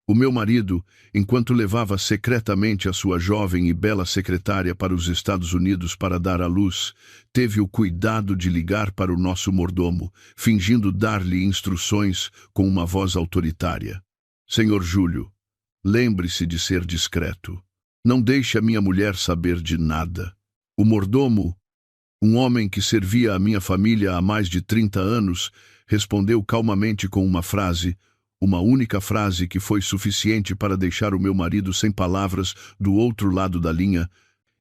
O meu marido, enquanto levava secretamente a sua jovem e bela secretária para os Estados Unidos para dar à luz, teve o cuidado de ligar para o nosso mordomo, fingindo dar-lhe instruções com uma voz autoritária. Senhor Júlio, lembre-se de ser discreto. Não deixe a minha mulher saber de nada. O mordomo, um homem que servia a minha família há mais de 30 anos, respondeu calmamente com uma única frase que foi suficiente para deixar o meu marido sem palavras do outro lado da linha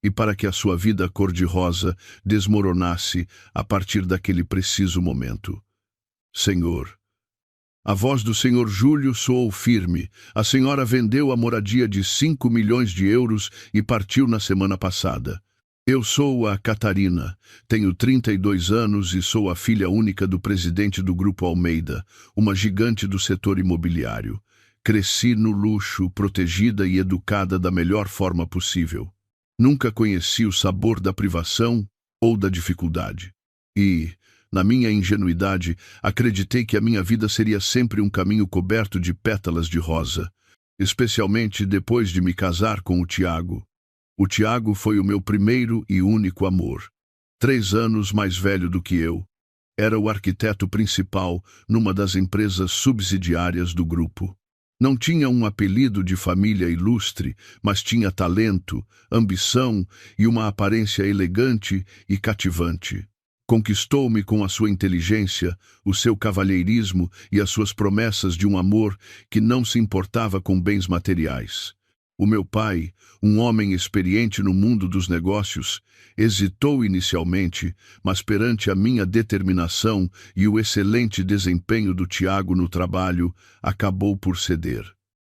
e para que a sua vida cor-de-rosa desmoronasse a partir daquele preciso momento. Senhor. A voz do senhor Júlio soou firme. A senhora vendeu a moradia de 5 milhões de euros e partiu na semana passada. Eu sou a Catarina, tenho 32 anos e sou a filha única do presidente do Grupo Almeida, uma gigante do setor imobiliário. Cresci no luxo, protegida e educada da melhor forma possível. Nunca conheci o sabor da privação ou da dificuldade. E, na minha ingenuidade, acreditei que a minha vida seria sempre um caminho coberto de pétalas de rosa, especialmente depois de me casar com o Tiago. O Tiago foi o meu primeiro e único amor. 3 anos mais velho do que eu. Era o arquiteto principal numa das empresas subsidiárias do grupo. Não tinha um apelido de família ilustre, mas tinha talento, ambição e uma aparência elegante e cativante. Conquistou-me com a sua inteligência, o seu cavalheirismo e as suas promessas de um amor que não se importava com bens materiais. O meu pai, um homem experiente no mundo dos negócios, hesitou inicialmente, mas perante a minha determinação e o excelente desempenho do Tiago no trabalho, acabou por ceder.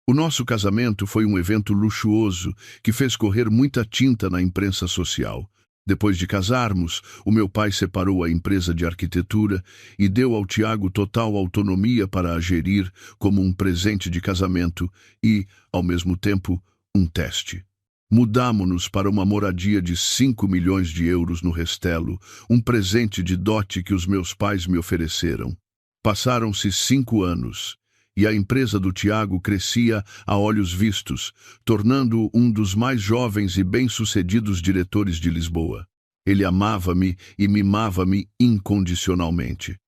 O nosso casamento foi um evento luxuoso que fez correr muita tinta na imprensa social. Depois de casarmos, o meu pai separou a empresa de arquitetura e deu ao Tiago total autonomia para a gerir como um presente de casamento e, ao mesmo tempo, um teste. Mudamo-nos para uma moradia de 5 milhões de euros no Restelo, um presente de dote que os meus pais me ofereceram. Passaram-se 5 anos, e a empresa do Tiago crescia a olhos vistos, tornando-o um dos mais jovens e bem-sucedidos diretores de Lisboa. Ele amava-me e mimava-me incondicionalmente.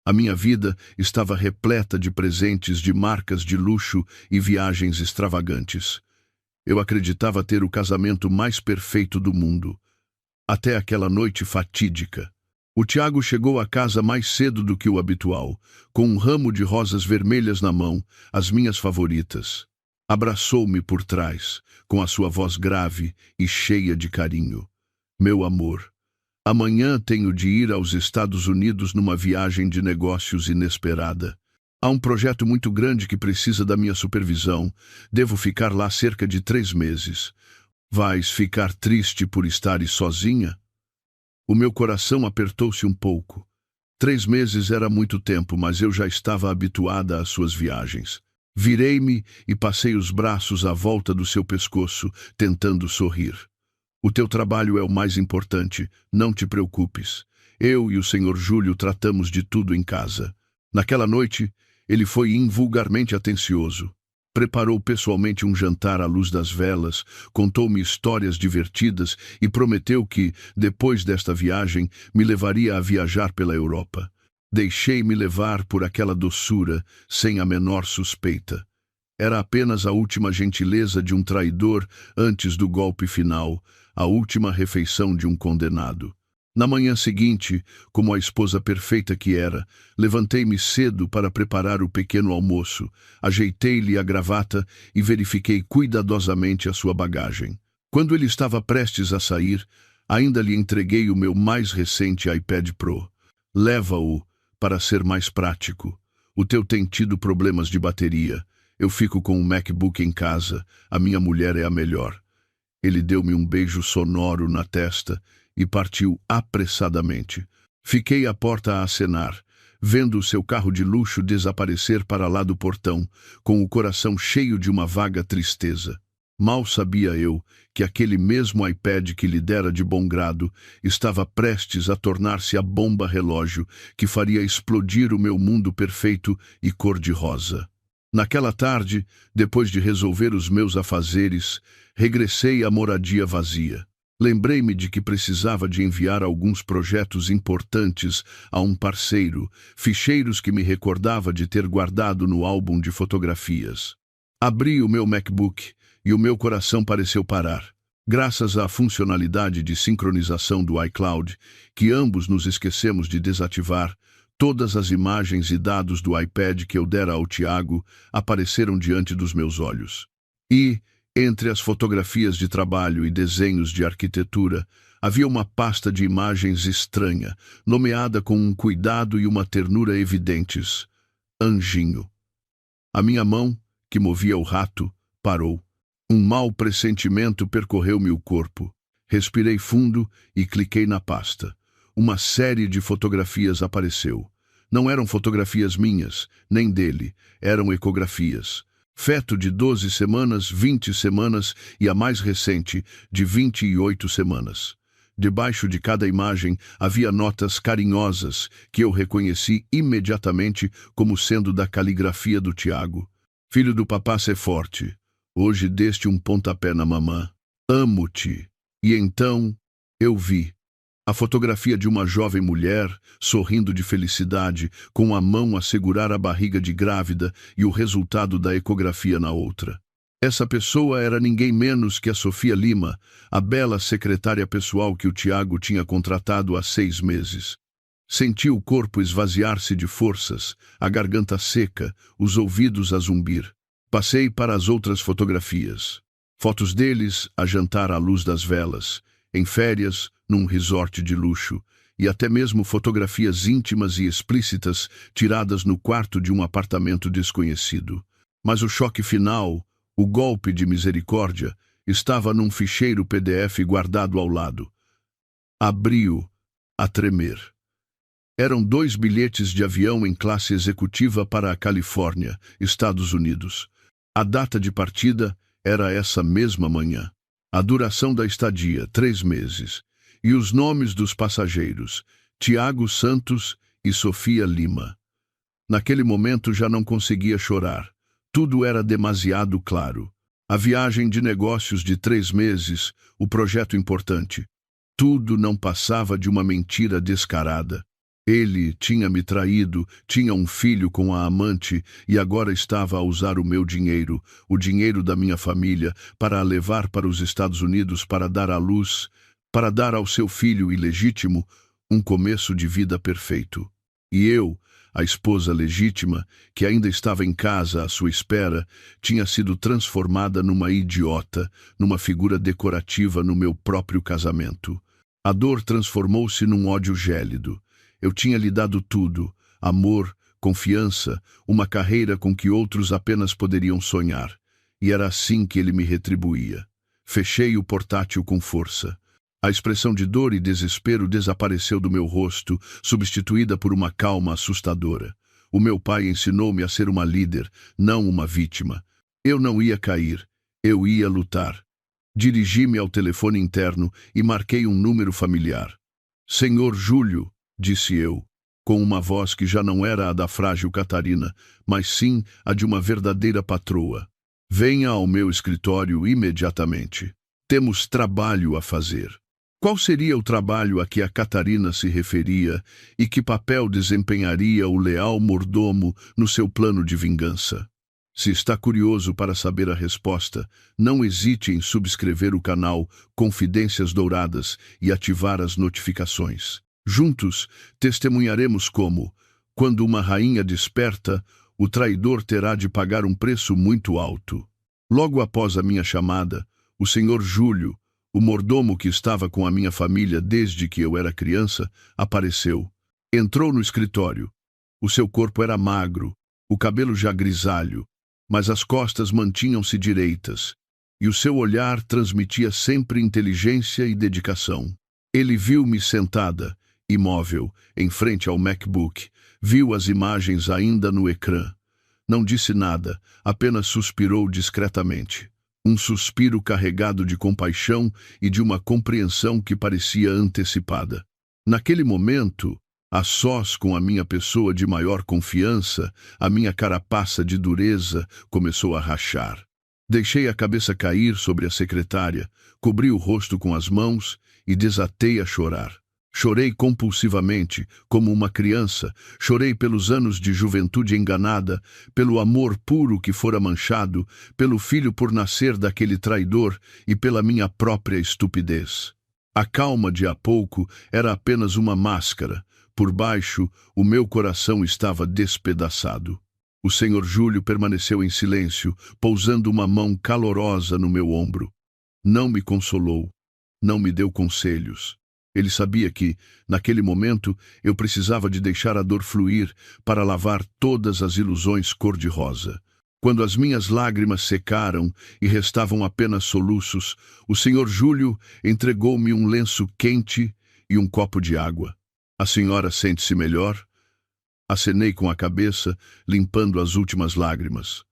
A minha vida estava repleta de presentes de marcas de luxo e viagens extravagantes. Eu acreditava ter o casamento mais perfeito do mundo. Até aquela noite fatídica. O Tiago chegou à casa mais cedo do que o habitual, com um ramo de rosas vermelhas na mão, as minhas favoritas. Abraçou-me por trás, com a sua voz grave e cheia de carinho. Meu amor, amanhã tenho de ir aos Estados Unidos numa viagem de negócios inesperada. Há um projeto muito grande que precisa da minha supervisão. Devo ficar lá cerca de 3 meses. Vais ficar triste por estares sozinha? O meu coração apertou-se um pouco. 3 meses era muito tempo, mas eu já estava habituada às suas viagens. Virei-me e passei os braços à volta do seu pescoço, tentando sorrir. O teu trabalho é o mais importante, não te preocupes. Eu e o senhor Júlio tratamos de tudo em casa. Naquela noite, ele foi invulgarmente atencioso. Preparou pessoalmente um jantar à luz das velas, contou-me histórias divertidas e prometeu que, depois desta viagem, me levaria a viajar pela Europa. Deixei-me levar por aquela doçura, sem a menor suspeita. Era apenas a última gentileza de um traidor antes do golpe final, a última refeição de um condenado. Na manhã seguinte, como a esposa perfeita que era, levantei-me cedo para preparar o pequeno almoço, ajeitei-lhe a gravata e verifiquei cuidadosamente a sua bagagem. Quando ele estava prestes a sair, ainda lhe entreguei o meu mais recente iPad Pro. Leva-o para ser mais prático. O teu tem tido problemas de bateria. Eu fico com um MacBook em casa. A minha mulher é a melhor. Ele deu-me um beijo sonoro na testa e partiu apressadamente. Fiquei à porta a acenar, vendo o seu carro de luxo desaparecer para lá do portão, com o coração cheio de uma vaga tristeza. Mal sabia eu que aquele mesmo iPad que lhe dera de bom grado estava prestes a tornar-se a bomba relógio que faria explodir o meu mundo perfeito e cor-de-rosa. Naquela tarde, depois de resolver os meus afazeres, regressei à moradia vazia. Lembrei-me de que precisava de enviar alguns projetos importantes a um parceiro, ficheiros que me recordava de ter guardado no álbum de fotografias. Abri o meu MacBook e o meu coração pareceu parar. Graças à funcionalidade de sincronização do iCloud, que ambos nos esquecemos de desativar, todas as imagens e dados do iPad que eu dera ao Tiago apareceram diante dos meus olhos. E, entre as fotografias de trabalho e desenhos de arquitetura, havia uma pasta de imagens estranha, nomeada com um cuidado e uma ternura evidentes. Anjinho. A minha mão, que movia o rato, parou. Um mau pressentimento percorreu-me o corpo. Respirei fundo e cliquei na pasta. Uma série de fotografias apareceu. Não eram fotografias minhas, nem dele. Eram ecografias. Feto de 12 semanas, 20 semanas e a mais recente, de 28 semanas. Debaixo de cada imagem havia notas carinhosas que eu reconheci imediatamente como sendo da caligrafia do Tiago. Filho do papá, sê forte. Hoje deste um pontapé na mamã. Amo-te. E então eu vi a fotografia de uma jovem mulher, sorrindo de felicidade, com a mão a segurar a barriga de grávida e o resultado da ecografia na outra. Essa pessoa era ninguém menos que a Sofia Lima, a bela secretária pessoal que o Tiago tinha contratado há 6 meses. Senti o corpo esvaziar-se de forças, a garganta seca, os ouvidos a zumbir. Passei para as outras fotografias. Fotos deles a jantar à luz das velas, em férias, num resort de luxo, e até mesmo fotografias íntimas e explícitas tiradas no quarto de um apartamento desconhecido. Mas o choque final, o golpe de misericórdia, estava num ficheiro PDF guardado ao lado. Abri-o, a tremer. Eram 2 bilhetes de avião em classe executiva para a Califórnia, Estados Unidos. A data de partida era essa mesma manhã. A duração da estadia, 3 meses. E os nomes dos passageiros, Tiago Santos e Sofia Lima. Naquele momento já não conseguia chorar. Tudo era demasiado claro. A viagem de negócios de 3 meses, o projeto importante. Tudo não passava de uma mentira descarada. Ele tinha me traído, tinha um filho com a amante e agora estava a usar o meu dinheiro, o dinheiro da minha família, para a levar para os Estados Unidos para dar à luz, para dar ao seu filho ilegítimo um começo de vida perfeito. E eu, a esposa legítima, que ainda estava em casa à sua espera, tinha sido transformada numa idiota, numa figura decorativa no meu próprio casamento. A dor transformou-se num ódio gélido. Eu tinha lhe dado tudo, amor, confiança, uma carreira com que outros apenas poderiam sonhar. E era assim que ele me retribuía. Fechei o portátil com força. A expressão de dor e desespero desapareceu do meu rosto, substituída por uma calma assustadora. O meu pai ensinou-me a ser uma líder, não uma vítima. Eu não ia cair, eu ia lutar. Dirigi-me ao telefone interno e marquei um número familiar. Senhor Júlio, disse eu, com uma voz que já não era a da frágil Catarina, mas sim a de uma verdadeira patroa. Venha ao meu escritório imediatamente. Temos trabalho a fazer. Qual seria o trabalho a que a Catarina se referia e que papel desempenharia o leal mordomo no seu plano de vingança? Se está curioso para saber a resposta, não hesite em subscrever o canal Confidências Douradas e ativar as notificações. Juntos, testemunharemos como, quando uma rainha desperta, o traidor terá de pagar um preço muito alto. Logo após a minha chamada, o senhor Júlio, o mordomo que estava com a minha família desde que eu era criança, apareceu. Entrou no escritório. O seu corpo era magro, o cabelo já grisalho, mas as costas mantinham-se direitas, e o seu olhar transmitia sempre inteligência e dedicação. Ele viu-me sentada, imóvel, em frente ao MacBook, viu as imagens ainda no ecrã. Não disse nada, apenas suspirou discretamente. Um suspiro carregado de compaixão e de uma compreensão que parecia antecipada. Naquele momento, A sós com a minha pessoa de maior confiança, a minha carapaça de dureza começou a rachar. Deixei a cabeça cair sobre a secretária, cobri o rosto com as mãos e desatei a chorar. Chorei compulsivamente, como uma criança, chorei pelos anos de juventude enganada, pelo amor puro que fora manchado, pelo filho por nascer daquele traidor e pela minha própria estupidez. A calma de há pouco era apenas uma máscara. Por baixo, o meu coração estava despedaçado. O Sr. Júlio permaneceu em silêncio, pousando uma mão calorosa no meu ombro. Não me consolou, não me deu conselhos. Ele sabia que, naquele momento, eu precisava de deixar a dor fluir para lavar todas as ilusões cor-de-rosa. Quando as minhas lágrimas secaram e restavam apenas soluços, o Sr. Júlio entregou-me um lenço quente e um copo de água. A senhora sente-se melhor? Acenei com a cabeça, limpando as últimas lágrimas.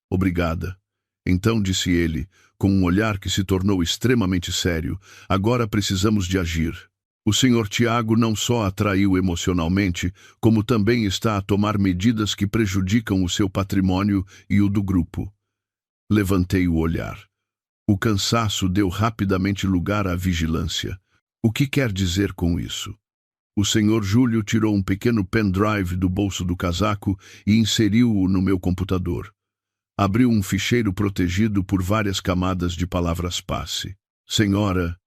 Obrigada. Então disse ele, com um olhar que se tornou extremamente sério, agora precisamos de agir. O Sr. Tiago não só a traiu emocionalmente, como também está a tomar medidas que prejudicam o seu patrimônio e o do grupo. Levantei o olhar. O cansaço deu rapidamente lugar à vigilância. O que quer dizer com isso? O Sr. Júlio tirou um pequeno pendrive do bolso do casaco e inseriu-o no meu computador. Abriu um ficheiro protegido por várias camadas de palavras-passe. Senhora,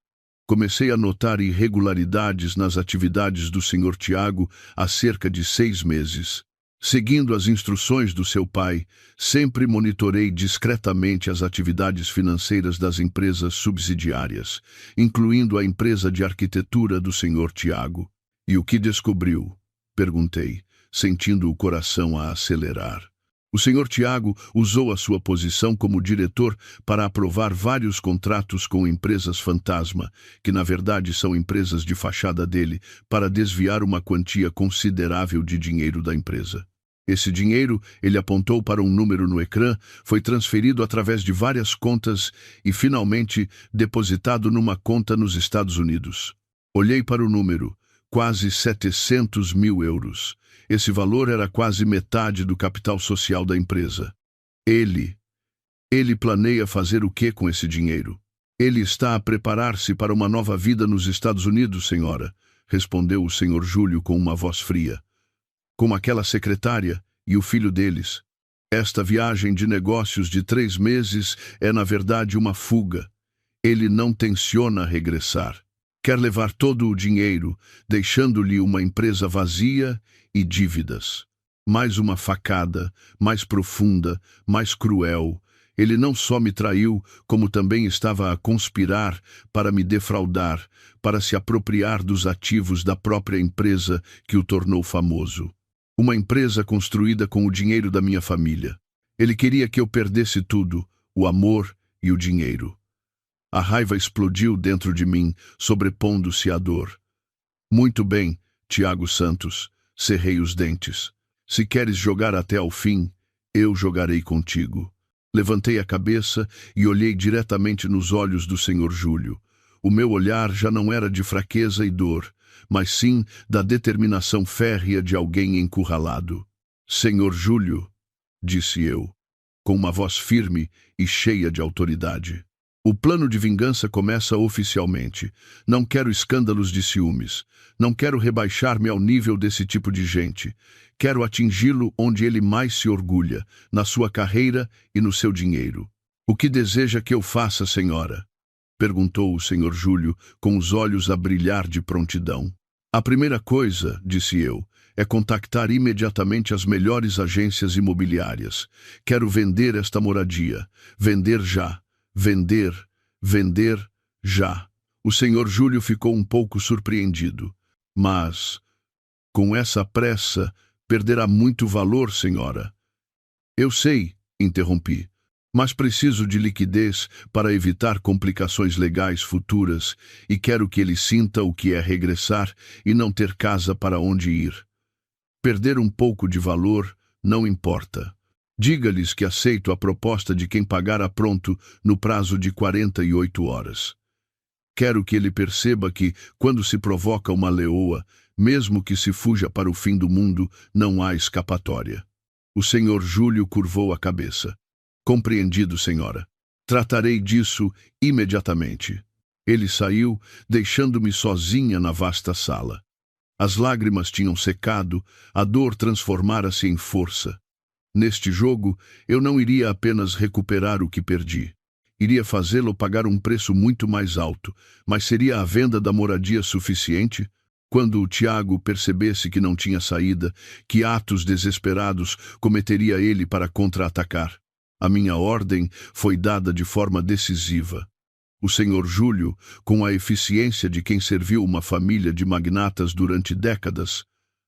comecei a notar irregularidades nas atividades do Sr. Tiago há cerca de 6 meses. Seguindo as instruções do seu pai, sempre monitorei discretamente as atividades financeiras das empresas subsidiárias, incluindo a empresa de arquitetura do Sr. Tiago. E o que descobriu? Perguntei, sentindo o coração a acelerar. O Sr. Tiago usou a sua posição como diretor para aprovar vários contratos com empresas fantasma, que na verdade são empresas de fachada dele, para desviar uma quantia considerável de dinheiro da empresa. Esse dinheiro, ele apontou para um número no ecrã, foi transferido através de várias contas e finalmente depositado numa conta nos Estados Unidos. Olhei para o número, quase 700 mil euros. Esse valor era quase metade do capital social da empresa. Ele planeia fazer o que com esse dinheiro? Ele está a preparar-se para uma nova vida nos Estados Unidos, senhora, respondeu o Sr. Júlio com uma voz fria. Com aquela secretária e o filho deles. Esta viagem de negócios de 3 meses é, na verdade, uma fuga. Ele não tenciona regressar. Quer levar todo o dinheiro, deixando-lhe uma empresa vazia e dívidas. Mais uma facada, mais profunda, mais cruel. Ele não só me traiu, como também estava a conspirar para me defraudar, para se apropriar dos ativos da própria empresa que o tornou famoso. Uma empresa construída com o dinheiro da minha família. Ele queria que eu perdesse tudo, o amor e o dinheiro. A raiva explodiu dentro de mim, sobrepondo-se à dor. Muito bem, Tiago Santos, cerrei os dentes. Se queres jogar até ao fim, eu jogarei contigo. Levantei a cabeça e olhei diretamente nos olhos do Sr. Júlio. O meu olhar já não era de fraqueza e dor, mas sim da determinação férrea de alguém encurralado. Sr. Júlio, disse eu, com uma voz firme e cheia de autoridade. O plano de vingança começa oficialmente. Não quero escândalos de ciúmes. Não quero rebaixar-me ao nível desse tipo de gente. Quero atingi-lo onde ele mais se orgulha, na sua carreira e no seu dinheiro. O que deseja que eu faça, senhora? Perguntou o Sr. Júlio, com os olhos a brilhar de prontidão. A primeira coisa, disse eu, é contactar imediatamente as melhores agências imobiliárias. Quero vender esta moradia. Vender já. Vender já. O Sr. Júlio ficou um pouco surpreendido. Mas, com essa pressa, perderá muito valor, senhora. Eu sei, interrompi, mas preciso de liquidez para evitar complicações legais futuras e quero que ele sinta o que é regressar e não ter casa para onde ir. Perder um pouco de valor não importa. Diga-lhes que aceito a proposta de quem pagar a pronto no prazo de 48 horas. Quero que ele perceba que, quando se provoca uma leoa, Mesmo que se fuja para o fim do mundo, não há escapatória. O senhor Júlio curvou a cabeça. Compreendido, senhora. Tratarei disso imediatamente. Ele saiu, deixando-me sozinha na vasta sala. As lágrimas tinham secado, a dor transformara-se em força. Neste jogo, eu não iria apenas recuperar o que perdi. Iria fazê-lo pagar um preço muito mais alto, mas seria a venda da moradia suficiente? Quando o Tiago percebesse que não tinha saída, que atos desesperados cometeria ele para contra-atacar? A minha ordem foi dada de forma decisiva. O senhor Júlio, com a eficiência de quem serviu uma família de magnatas durante décadas,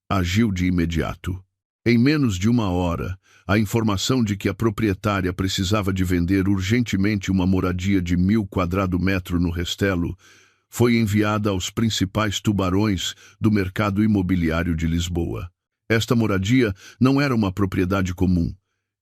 agiu de imediato. Em menos de uma hora, a informação de que a proprietária precisava de vender urgentemente uma moradia de 1.000 quadradômetros no Restelo foi enviada aos principais tubarões do mercado imobiliário de Lisboa. Esta moradia não era uma propriedade comum.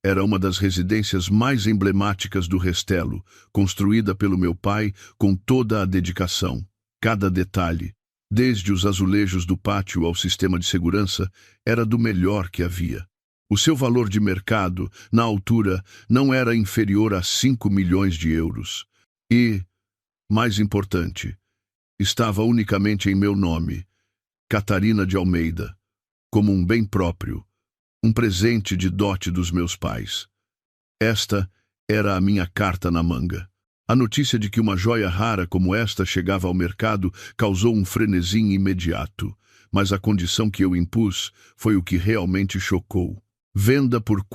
Era uma das residências mais emblemáticas do Restelo, construída pelo meu pai com toda a dedicação. Cada detalhe, desde os azulejos do pátio ao sistema de segurança, era do melhor que havia. O seu valor de mercado, na altura, não era inferior a 5 milhões de euros. E, mais importante, estava unicamente em meu nome, Catarina de Almeida, como um bem próprio, um presente de dote dos meus pais. Esta era a minha carta na manga. A notícia de que uma joia rara como esta chegava ao mercado causou um frenesi imediato, mas a condição que eu impus foi o que realmente chocou. Venda por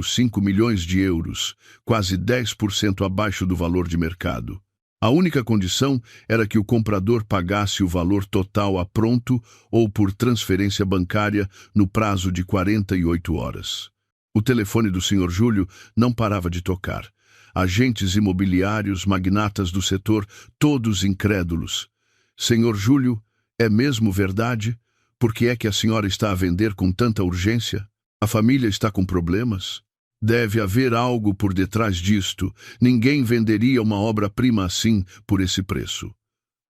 5 milhões de euros, quase 10% abaixo do valor de mercado. A única condição era que o comprador pagasse o valor total a pronto ou por transferência bancária no prazo de 48 horas. O telefone do Sr. Júlio não parava de tocar. Agentes imobiliários, magnatas do setor, todos incrédulos. Senhor Júlio, é mesmo verdade? Por que é que a senhora está a vender com tanta urgência? A família está com problemas? Deve haver algo por detrás disto. Ninguém venderia uma obra-prima assim por esse preço.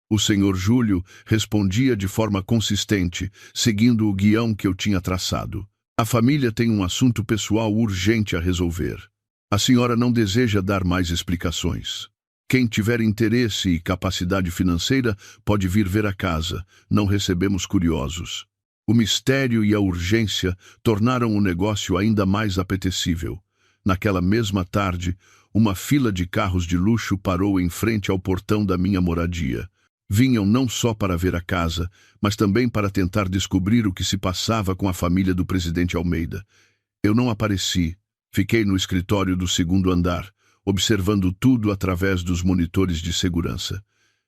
O senhor Júlio respondia de forma consistente, seguindo o guião que eu tinha traçado. A família tem um assunto pessoal urgente a resolver. A senhora não deseja dar mais explicações. Quem tiver interesse e capacidade financeira pode vir ver a casa. Não recebemos curiosos. O mistério e a urgência tornaram o negócio ainda mais apetecível. Naquela mesma tarde, uma fila de carros de luxo parou em frente ao portão da minha moradia. Vinham não só para ver a casa, mas também para tentar descobrir o que se passava com a família do presidente Almeida. Eu não apareci. Fiquei no escritório do segundo andar, observando tudo através dos monitores de segurança.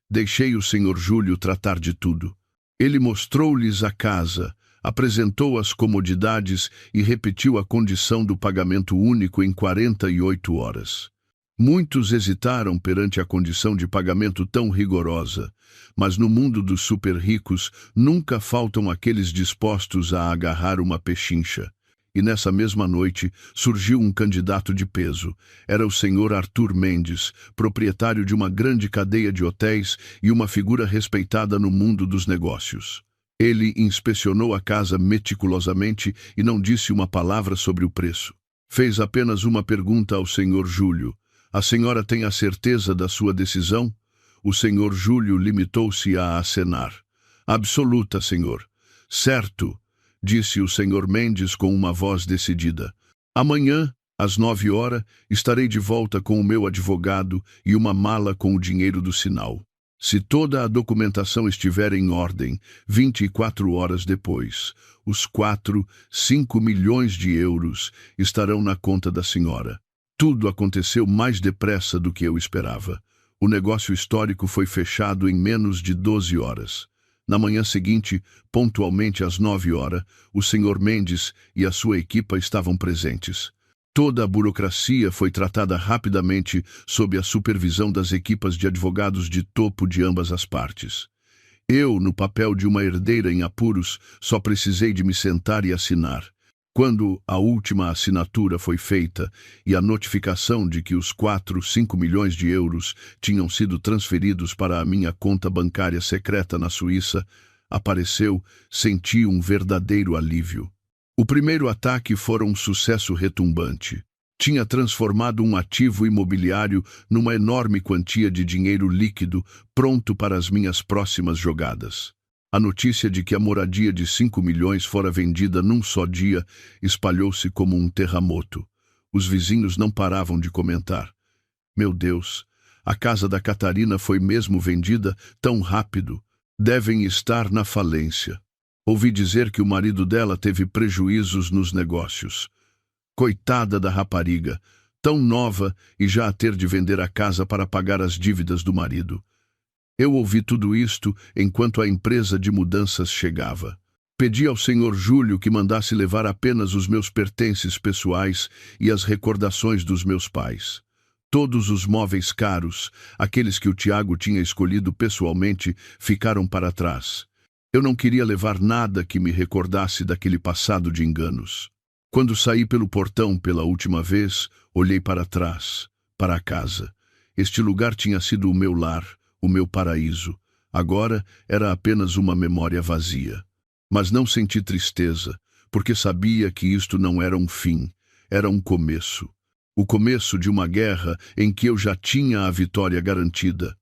Deixei o senhor Júlio tratar de tudo. Ele mostrou-lhes a casa, apresentou as comodidades e repetiu a condição do pagamento único em 48 horas. Muitos hesitaram perante a condição de pagamento tão rigorosa, mas no mundo dos super-ricos nunca faltam aqueles dispostos a agarrar uma pechincha. E nessa mesma noite surgiu um candidato de peso. Era o senhor Arthur Mendes, proprietário de uma grande cadeia de hotéis e uma figura respeitada no mundo dos negócios. Ele inspecionou a casa meticulosamente e não disse uma palavra sobre o preço. Fez apenas uma pergunta ao senhor Júlio. A senhora tem a certeza da sua decisão? O senhor Júlio limitou-se a acenar. Absoluta, senhor. Certo, disse o senhor Mendes com uma voz decidida. Amanhã, às 9 horas, estarei de volta com o meu advogado e uma mala com o dinheiro do sinal. Se toda a documentação estiver em ordem, 24 horas depois, os 5 milhões de euros estarão na conta da senhora. Tudo aconteceu mais depressa do que eu esperava. O negócio histórico foi fechado em menos de 12 horas. Na manhã seguinte, pontualmente às 9 horas, o senhor Mendes e a sua equipa estavam presentes. Toda a burocracia foi tratada rapidamente sob a supervisão das equipas de advogados de topo de ambas as partes. Eu, no papel de uma herdeira em apuros, só precisei de me sentar e assinar. Quando a última assinatura foi feita e a notificação de que os 5 milhões de euros tinham sido transferidos para a minha conta bancária secreta na Suíça, apareceu, senti um verdadeiro alívio. O primeiro ataque fora um sucesso retumbante. Tinha transformado um ativo imobiliário numa enorme quantia de dinheiro líquido, pronto para as minhas próximas jogadas. A notícia de que a moradia de 5 milhões fora vendida num só dia espalhou-se como um terremoto. Os vizinhos não paravam de comentar. Meu Deus, a casa da Catarina foi mesmo vendida tão rápido. Devem estar na falência. Ouvi dizer que o marido dela teve prejuízos nos negócios. Coitada da rapariga, tão nova e já a ter de vender a casa para pagar as dívidas do marido. Eu ouvi tudo isto enquanto a empresa de mudanças chegava. Pedi ao Sr. Júlio que mandasse levar apenas os meus pertences pessoais e as recordações dos meus pais. Todos os móveis caros, aqueles que o Tiago tinha escolhido pessoalmente, ficaram para trás. Eu não queria levar nada que me recordasse daquele passado de enganos. Quando saí pelo portão pela última vez, olhei para trás, para a casa. Este lugar tinha sido o meu lar, o meu paraíso. Agora era apenas uma memória vazia. Mas não senti tristeza, porque sabia que isto não era um fim, era um começo. O começo de uma guerra em que eu já tinha a vitória garantida.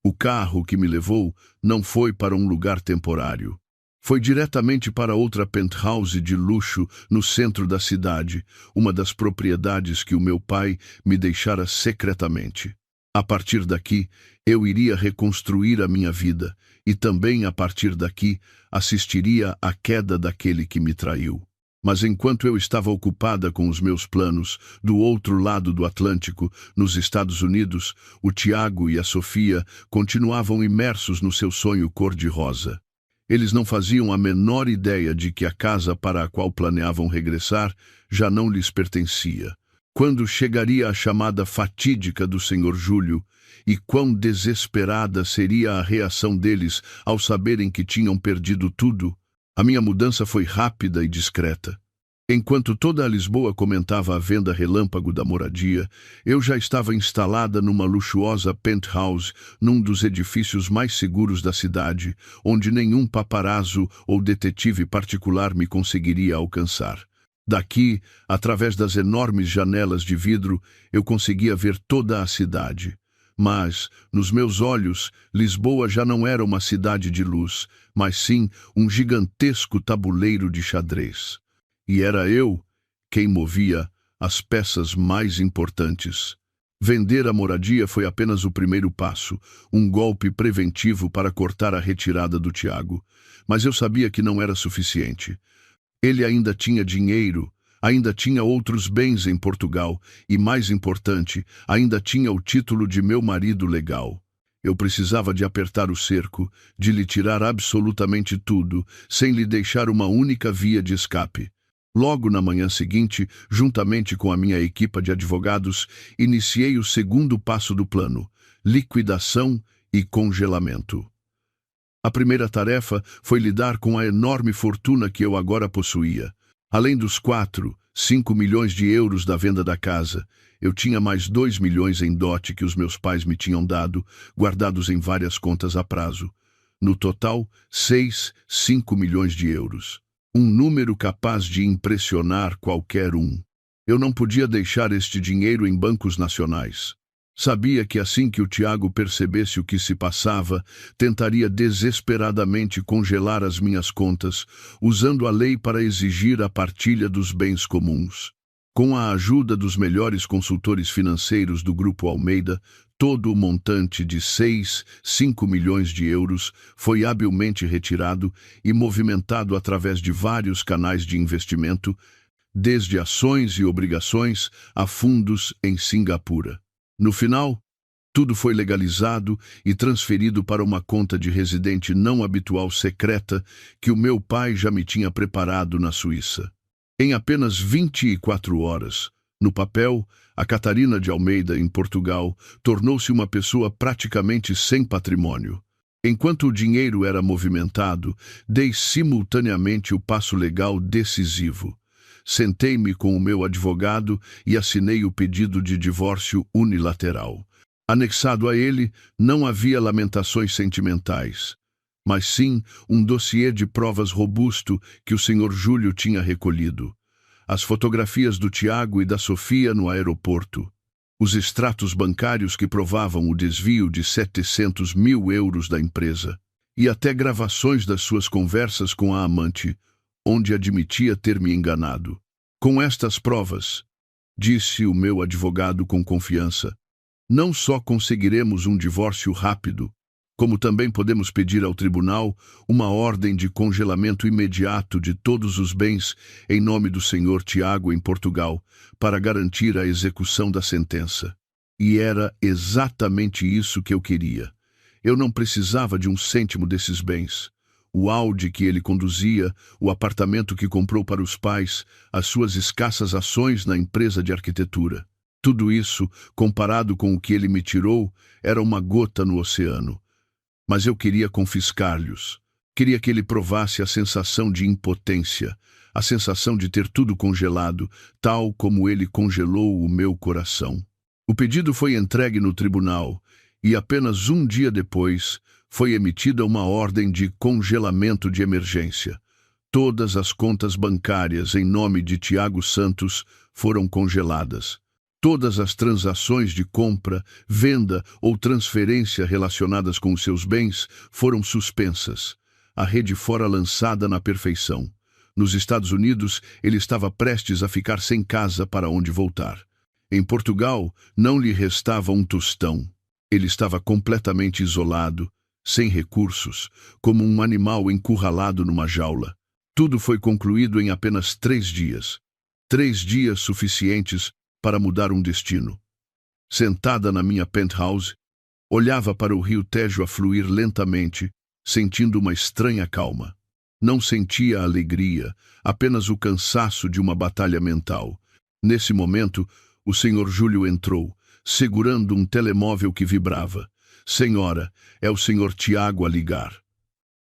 O carro que me levou não foi para um lugar temporário. Foi diretamente para outra penthouse de luxo no centro da cidade, uma das propriedades que o meu pai me deixara secretamente. A partir daqui, eu iria reconstruir a minha vida e também, a partir daqui, assistiria à queda daquele que me traiu. Mas enquanto eu estava ocupada com os meus planos, do outro lado do Atlântico, nos Estados Unidos, o Tiago e a Sofia continuavam imersos no seu sonho cor-de-rosa. Eles não faziam a menor ideia de que a casa para a qual planeavam regressar já não lhes pertencia. Quando chegaria a chamada fatídica do Sr. Júlio, e quão desesperada seria a reação deles ao saberem que tinham perdido tudo, a minha mudança foi rápida e discreta. Enquanto toda a Lisboa comentava a venda relâmpago da moradia, eu já estava instalada numa luxuosa penthouse num dos edifícios mais seguros da cidade, onde nenhum paparazzo ou detetive particular me conseguiria alcançar. Daqui, através das enormes janelas de vidro, eu conseguia ver toda a cidade. Mas, nos meus olhos, Lisboa já não era uma cidade de luz, mas sim um gigantesco tabuleiro de xadrez. E era eu quem movia as peças mais importantes. Vender a moradia foi apenas o primeiro passo, um golpe preventivo para cortar a retirada do Tiago. Mas eu sabia que não era suficiente. Ele ainda tinha dinheiro, ainda tinha outros bens em Portugal e, mais importante, ainda tinha o título de meu marido legal. Eu precisava de apertar o cerco, de lhe tirar absolutamente tudo, sem lhe deixar uma única via de escape. Logo na manhã seguinte, juntamente com a minha equipa de advogados, iniciei o segundo passo do plano: liquidação e congelamento. A primeira tarefa foi lidar com a enorme fortuna que eu agora possuía. Além dos 5 milhões de euros da venda da casa, eu tinha mais 2 milhões em dote que os meus pais me tinham dado, guardados em várias contas a prazo. No total, 5 milhões de euros. Um número capaz de impressionar qualquer um. Eu não podia deixar este dinheiro em bancos nacionais. Sabia que assim que o Tiago percebesse o que se passava, tentaria desesperadamente congelar as minhas contas, usando a lei para exigir a partilha dos bens comuns. Com a ajuda dos melhores consultores financeiros do Grupo Almeida, todo o montante de 5 milhões de euros foi habilmente retirado e movimentado através de vários canais de investimento, desde ações e obrigações a fundos em Singapura. No final, tudo foi legalizado e transferido para uma conta de residente não habitual secreta que o meu pai já me tinha preparado na Suíça. Em apenas 24 horas, no papel, a Catarina de Almeida, em Portugal, tornou-se uma pessoa praticamente sem patrimônio. Enquanto o dinheiro era movimentado, dei simultaneamente o passo legal decisivo. Sentei-me com o meu advogado e assinei o pedido de divórcio unilateral. Anexado a ele, não havia lamentações sentimentais. mas sim um dossiê de provas robusto que o Sr. Júlio tinha recolhido. As fotografias do Tiago e da Sofia no aeroporto. Os extratos bancários que provavam o desvio de 700 mil euros da empresa. E até gravações das suas conversas com a amante, onde admitia ter me enganado. Com estas provas, disse o meu advogado com confiança, não só conseguiremos um divórcio rápido, como também podemos pedir ao tribunal uma ordem de congelamento imediato de todos os bens em nome do Sr. Tiago em Portugal, para garantir a execução da sentença. E era exatamente isso que eu queria. Eu não precisava de um cêntimo desses bens. O Audi que ele conduzia, o apartamento que comprou para os pais, as suas escassas ações na empresa de arquitetura. Tudo isso, comparado com o que ele me tirou, era uma gota no oceano. Mas eu queria confiscar-lhes. Queria que ele provasse a sensação de impotência, a sensação de ter tudo congelado, tal como ele congelou o meu coração. O pedido foi entregue no tribunal e apenas um dia depois foi emitida uma ordem de congelamento de emergência. Todas as contas bancárias em nome de Tiago Santos foram congeladas. Todas as transações de compra, venda ou transferência relacionadas com os seus bens foram suspensas. A rede fora lançada na perfeição. Nos Estados Unidos, ele estava prestes a ficar sem casa para onde voltar. Em Portugal, não lhe restava um tostão. Ele estava completamente isolado, sem recursos, como um animal encurralado numa jaula. Tudo foi concluído em apenas 3 dias. 3 dias suficientes para mudar um destino. Sentada na minha penthouse, olhava para o rio Tejo a fluir lentamente, sentindo uma estranha calma. Não sentia alegria, apenas o cansaço de uma batalha mental. Nesse momento, o Sr. Júlio entrou, segurando um telemóvel que vibrava. Senhora, é o Sr. Tiago a ligar.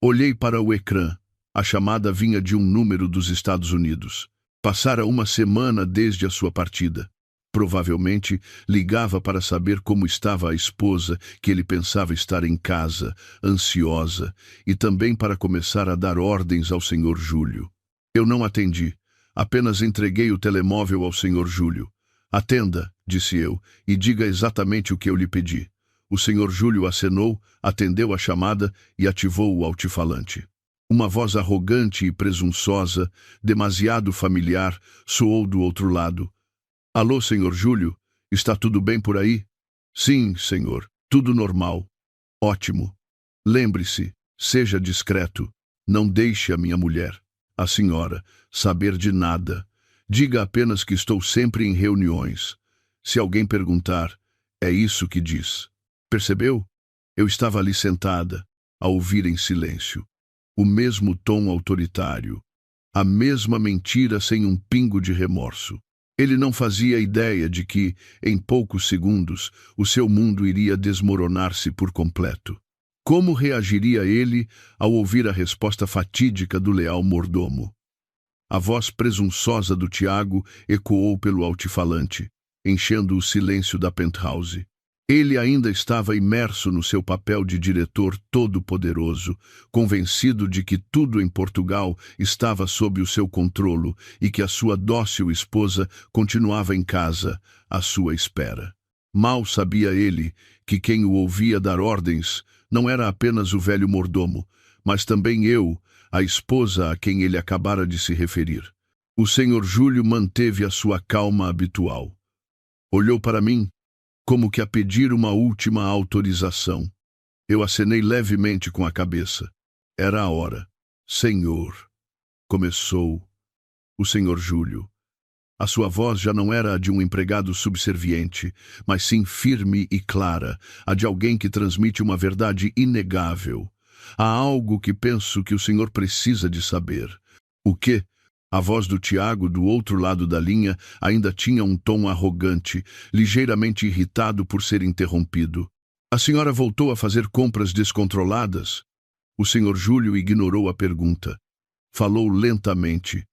Olhei para o ecrã. A chamada vinha de um número dos Estados Unidos. Passara uma semana desde a sua partida. Provavelmente ligava para saber como estava a esposa, que ele pensava estar em casa, ansiosa, e também para começar a dar ordens ao Sr. Júlio. Eu não atendi, apenas entreguei o telemóvel ao Sr. Júlio. Atenda, disse eu, e diga exatamente o que eu lhe pedi. O Sr. Júlio acenou, atendeu a chamada e ativou o altifalante. Uma voz arrogante e presunçosa, demasiado familiar, soou do outro lado. Alô, Sr. Júlio, está tudo bem por aí? Sim, senhor, tudo normal. Ótimo. Lembre-se, seja discreto. Não deixe a minha mulher, a senhora, saber de nada. Diga apenas que estou sempre em reuniões. Se alguém perguntar, é isso que diz. Percebeu? Eu estava ali sentada, a ouvir em silêncio. O mesmo tom autoritário. A mesma mentira sem um pingo de remorso. Ele não fazia ideia de que, em poucos segundos, o seu mundo iria desmoronar-se por completo. Como reagiria ele ao ouvir a resposta fatídica do leal mordomo? A voz presunçosa do Tiago ecoou pelo altifalante, enchendo o silêncio da penthouse. Ele ainda estava imerso no seu papel de diretor todo-poderoso, convencido de que tudo em Portugal estava sob o seu controle e que a sua dócil esposa continuava em casa, à sua espera. Mal sabia ele que quem o ouvia dar ordens não era apenas o velho mordomo, mas também eu, a esposa a quem ele acabara de se referir. O Sr. Júlio manteve a sua calma habitual. Olhou para mim, como que a pedir uma última autorização. Eu acenei levemente com a cabeça. Era a hora. Senhor, começou o Sr. Júlio. A sua voz já não era a de um empregado subserviente, mas sim firme e clara, a de alguém que transmite uma verdade inegável. Há algo que penso que o senhor precisa de saber. O quê? A voz do Tiago, do outro lado da linha, ainda tinha um tom arrogante, ligeiramente irritado por ser interrompido. A senhora voltou a fazer compras descontroladas? O Sr. Júlio ignorou a pergunta. Falou lentamente,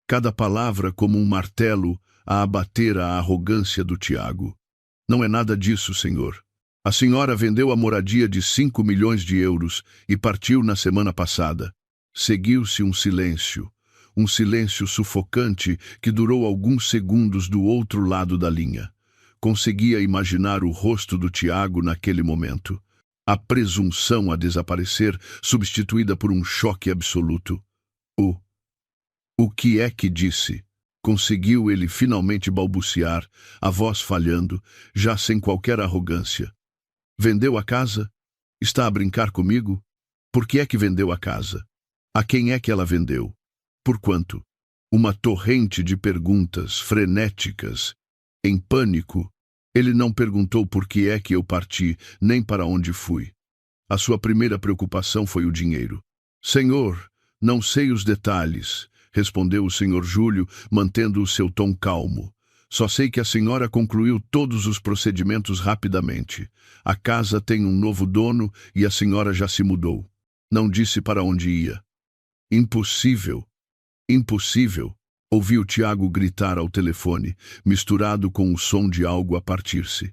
cada palavra como um martelo a abater a arrogância do Tiago. Não é nada disso, senhor. A senhora vendeu a moradia de 5 milhões de euros e partiu na semana passada. Seguiu-se um silêncio sufocante que durou alguns segundos do outro lado da linha. Conseguia imaginar o rosto do Tiago naquele momento. A presunção a desaparecer, substituída por um choque absoluto. O que é que disse? Conseguiu ele finalmente balbuciar, a voz falhando, já sem qualquer arrogância. Vendeu a casa? Está a brincar comigo? Por que é que vendeu a casa? A quem é que ela vendeu? Por quanto? Uma torrente de perguntas frenéticas. Em pânico, ele não perguntou por que é que eu parti, nem para onde fui. A sua primeira preocupação foi o dinheiro. Senhor, não sei os detalhes, respondeu o senhor Júlio, mantendo o seu tom calmo. Só sei que a senhora concluiu todos os procedimentos rapidamente. A casa tem um novo dono e a senhora já se mudou. Não disse para onde ia. Impossível. Impossível. Ouvi o Tiago gritar ao telefone, misturado com o som de algo a partir-se.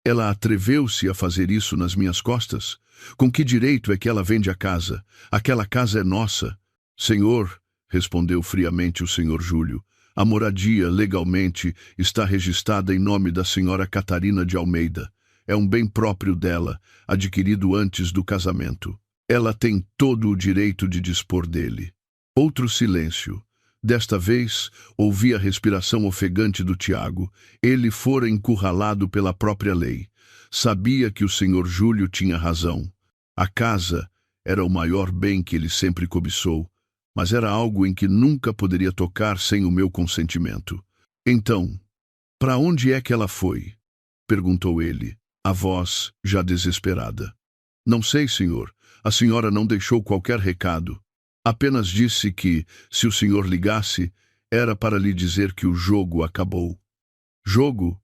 Ela atreveu-se a fazer isso nas minhas costas? Com que direito é que ela vende a casa? Aquela casa é nossa. Senhor, respondeu friamente o senhor Júlio, a moradia, legalmente, está registrada em nome da senhora Catarina de Almeida. É um bem próprio dela, adquirido antes do casamento. Ela tem todo o direito de dispor dele. Outro silêncio. Desta vez, ouvi a respiração ofegante do Tiago. Ele fora encurralado pela própria lei. Sabia que o senhor Júlio tinha razão. A casa era o maior bem que ele sempre cobiçou, mas era algo em que nunca poderia tocar sem o meu consentimento. Então, para onde é que ela foi? Perguntou ele, a voz já desesperada. Não sei, senhor. A senhora não deixou qualquer recado. Apenas disse que, se o senhor ligasse, era para lhe dizer que o jogo acabou. Jogo?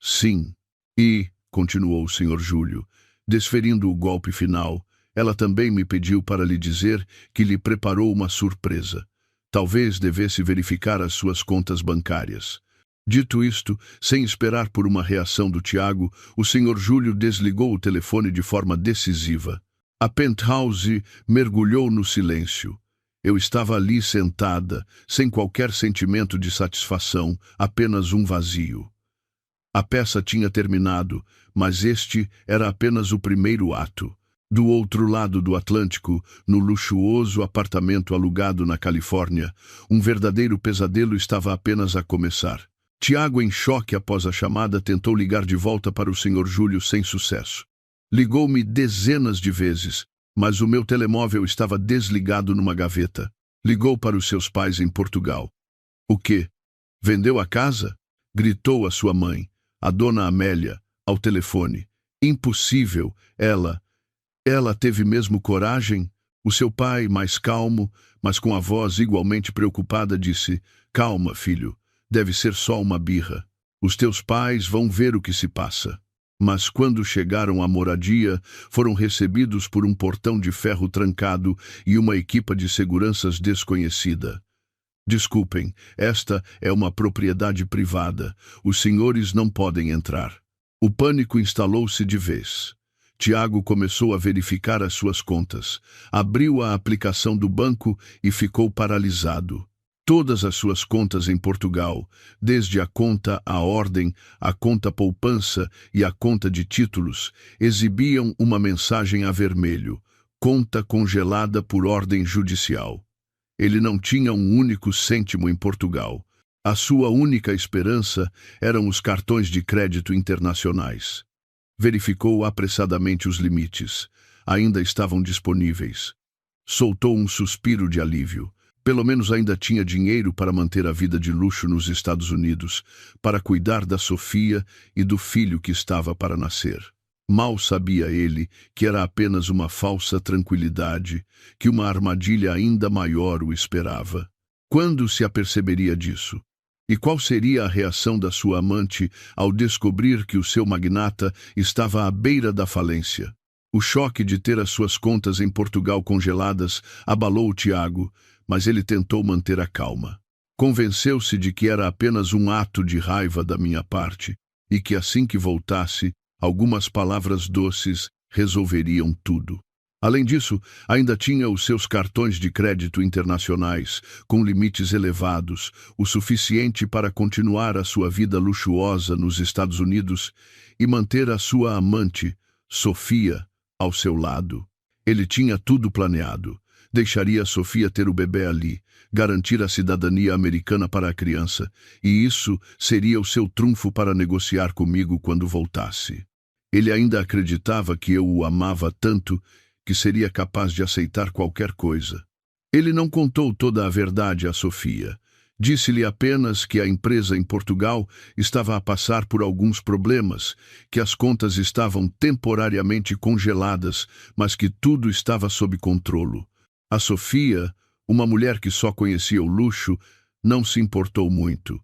Sim. E, continuou o senhor Júlio, desferindo o golpe final, ela também me pediu para lhe dizer que lhe preparou uma surpresa. Talvez devesse verificar as suas contas bancárias. Dito isto, sem esperar por uma reação do Tiago, o senhor Júlio desligou o telefone de forma decisiva. A penthouse mergulhou no silêncio. Eu estava ali sentada, sem qualquer sentimento de satisfação, apenas um vazio. A peça tinha terminado, mas este era apenas o primeiro ato. Do outro lado do Atlântico, no luxuoso apartamento alugado na Califórnia, um verdadeiro pesadelo estava apenas a começar. Tiago, em choque após a chamada, tentou ligar de volta para o senhor Júlio sem sucesso. Ligou-me dezenas de vezes, mas o meu telemóvel estava desligado numa gaveta. Ligou para os seus pais em Portugal. O quê? Vendeu a casa? Gritou a sua mãe, a dona Amélia, ao telefone. Impossível, Ela teve mesmo coragem? O seu pai, mais calmo, mas com a voz igualmente preocupada, disse: Calma, filho, deve ser só uma birra. Os teus pais vão ver o que se passa. Mas quando chegaram à moradia, foram recebidos por um portão de ferro trancado e uma equipa de seguranças desconhecida. Desculpem, esta é uma propriedade privada. Os senhores não podem entrar. O pânico instalou-se de vez. Tiago começou a verificar as suas contas. Abriu a aplicação do banco e ficou paralisado. Todas as suas contas em Portugal, desde a conta à ordem, a conta poupança e a conta de títulos, exibiam uma mensagem a vermelho: conta congelada por ordem judicial. Ele não tinha um único cêntimo em Portugal. A sua única esperança eram os cartões de crédito internacionais. Verificou apressadamente os limites. Ainda estavam disponíveis. Soltou um suspiro de alívio. Pelo menos ainda tinha dinheiro para manter a vida de luxo nos Estados Unidos, para cuidar da Sofia e do filho que estava para nascer. Mal sabia ele que era apenas uma falsa tranquilidade, que uma armadilha ainda maior o esperava. Quando se aperceberia disso? E qual seria a reação da sua amante ao descobrir que o seu magnata estava à beira da falência? O choque de ter as suas contas em Portugal congeladas abalou o Tiago, mas ele tentou manter a calma. Convenceu-se de que era apenas um ato de raiva da minha parte e que assim que voltasse, Algumas palavras doces resolveriam tudo. Além disso, ainda tinha os seus cartões de crédito internacionais, com limites elevados, o suficiente para continuar a sua vida luxuosa nos Estados Unidos e manter a sua amante, Sofia, ao seu lado. Ele tinha tudo planeado. Deixaria Sofia ter o bebê ali, garantir a cidadania americana para a criança, e isso seria o seu trunfo para negociar comigo quando voltasse. Ele ainda acreditava que eu o amava tanto que seria capaz de aceitar qualquer coisa. Ele não contou toda a verdade a Sofia. Disse-lhe apenas que a empresa em Portugal estava a passar por alguns problemas, que as contas estavam temporariamente congeladas, mas que tudo estava sob controle. A Sofia, uma mulher que só conhecia o luxo, não se importou muito.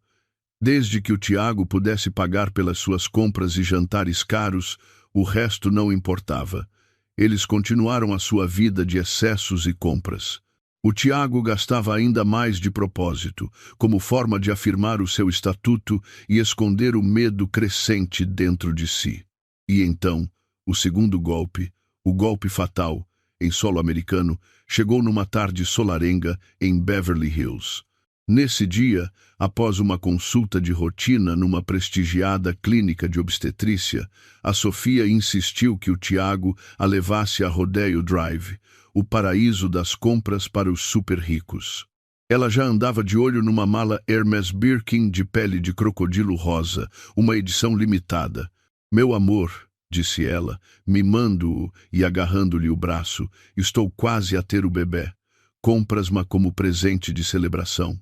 Desde que o Tiago pudesse pagar pelas suas compras e jantares caros, o resto não importava. Eles continuaram a sua vida de excessos e compras. O Tiago gastava ainda mais de propósito, como forma de afirmar o seu estatuto e esconder o medo crescente dentro de si. E então, o segundo golpe, o golpe fatal, em solo americano, chegou numa tarde solarenga em Beverly Hills. Nesse dia, após uma consulta de rotina numa prestigiada clínica de obstetrícia, a Sofia insistiu que o Tiago a levasse a Rodeo Drive, o paraíso das compras para os super ricos. Ela já andava de olho numa mala Hermes Birkin de pele de crocodilo rosa, uma edição limitada. "Meu amor", disse ela, mimando-o e agarrando-lhe o braço, "estou quase a ter o bebê. Compras-ma como presente de celebração.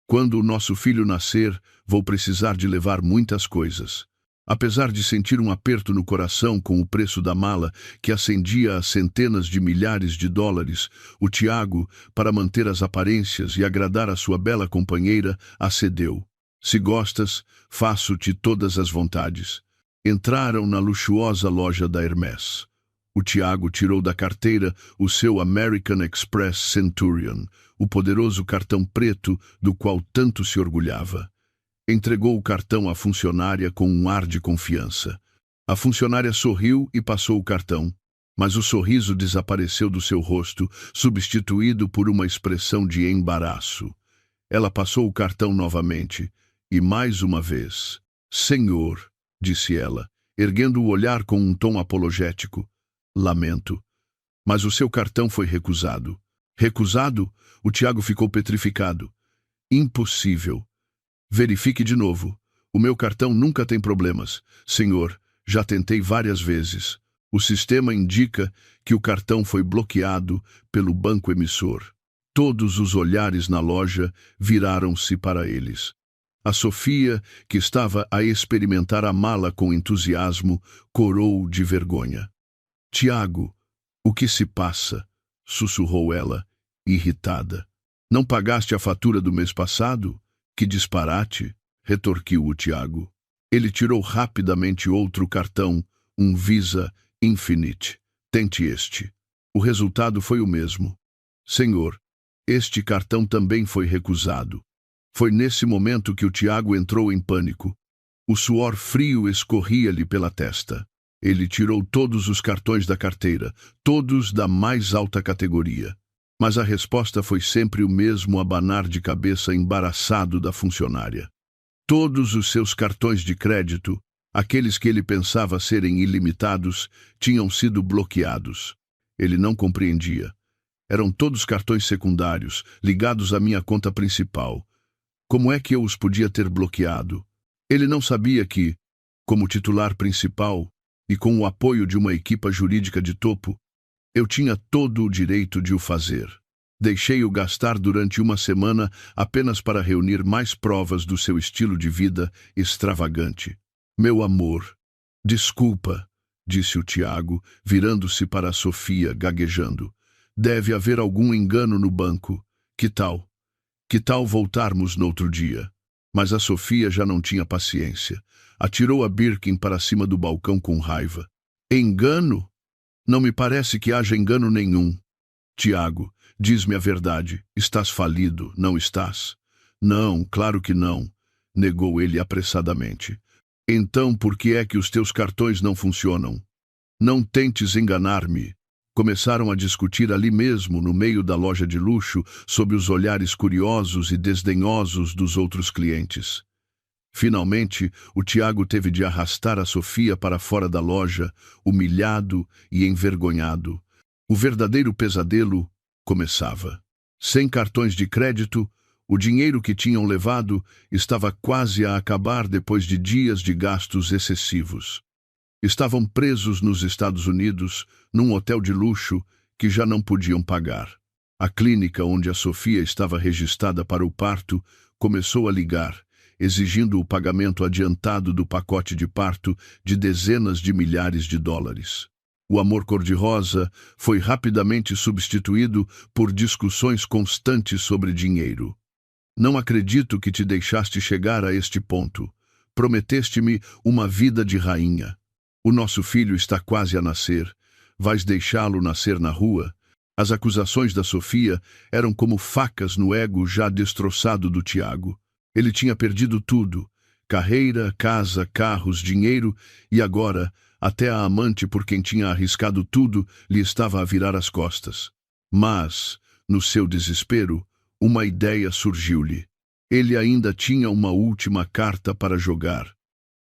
Quando o nosso filho nascer, vou precisar de levar muitas coisas." Apesar de sentir um aperto no coração com o preço da mala, que ascendia a centenas de milhares de dólares, o Tiago, para manter as aparências e agradar a sua bela companheira, acedeu. "Se gostas, faço-te todas as vontades." Entraram na luxuosa loja da Hermès. O Tiago tirou da carteira o seu American Express Centurion, o poderoso cartão preto do qual tanto se orgulhava. Entregou o cartão à funcionária com um ar de confiança. A funcionária sorriu e passou o cartão, mas o sorriso desapareceu do seu rosto, substituído por uma expressão de embaraço. Ela passou o cartão novamente, e mais uma vez. "Senhor", disse ela, erguendo o olhar com um tom apologético, "lamento, mas o seu cartão foi recusado." "Recusado?" O Tiago ficou petrificado. "Impossível." "Verifique de novo. O meu cartão nunca tem problemas. Senhor, já tentei várias vezes. O sistema indica que o cartão foi bloqueado pelo banco emissor." Todos os olhares na loja viraram-se para eles. A Sofia, que estava a experimentar a mala com entusiasmo, corou de vergonha. "Tiago, o que se passa?" sussurrou ela, irritada. "Não pagaste a fatura do mês passado? Que disparate!" retorquiu o Tiago. Ele tirou rapidamente outro cartão, um Visa Infinite. "Tente este." O resultado foi o mesmo. "Senhor, este cartão também foi recusado." Foi nesse momento que o Tiago entrou em pânico. O suor frio escorria-lhe pela testa. Ele tirou todos os cartões da carteira, todos da mais alta categoria. Mas a resposta foi sempre o mesmo abanar de cabeça embaraçado da funcionária. Todos os seus cartões de crédito, aqueles que ele pensava serem ilimitados, tinham sido bloqueados. Ele não compreendia. Eram todos cartões secundários, ligados à minha conta principal. Como é que eu os podia ter bloqueado? Ele não sabia que, como titular principal e com o apoio de uma equipa jurídica de topo, eu tinha todo o direito de o fazer. Deixei-o gastar durante uma semana apenas para reunir mais provas do seu estilo de vida extravagante. "Meu amor, desculpa", disse o Tiago, virando-se para a Sofia, gaguejando. "Deve haver algum engano no banco. Que tal? Que tal voltarmos noutro dia?" Mas a Sofia já não tinha paciência. Atirou a Birkin para cima do balcão com raiva. "Engano? Não me parece que haja engano nenhum." "Tiago, diz-me a verdade. Estás falido, não estás?" "Não, claro que não", negou ele apressadamente. Então por que é que os teus cartões não funcionam? Não tentes enganar-me. Começaram a discutir ali mesmo, no meio da loja de luxo, sob os olhares curiosos e desdenhosos dos outros clientes. Finalmente, o Tiago teve de arrastar a Sofia para fora da loja, humilhado e envergonhado. O verdadeiro pesadelo começava. Sem cartões de crédito, o dinheiro que tinham levado estava quase a acabar depois de dias de gastos excessivos. Estavam presos nos Estados Unidos, num hotel de luxo que já não podiam pagar. A clínica onde a Sofia estava registrada para o parto começou a ligar, exigindo o pagamento adiantado do pacote de parto de dezenas de milhares de dólares. O amor cor-de-rosa foi rapidamente substituído por discussões constantes sobre dinheiro. Não acredito que te deixaste chegar a este ponto. Prometeste-me uma vida de rainha. O nosso filho está quase a nascer. Vais deixá-lo nascer na rua? As acusações da Sofia eram como facas no ego já destroçado do Tiago. Ele tinha perdido tudo: carreira, casa, carros, dinheiro, e agora até a amante por quem tinha arriscado tudo lhe estava a virar as costas. Mas, no seu desespero, uma ideia surgiu-lhe. Ele ainda tinha uma última carta para jogar.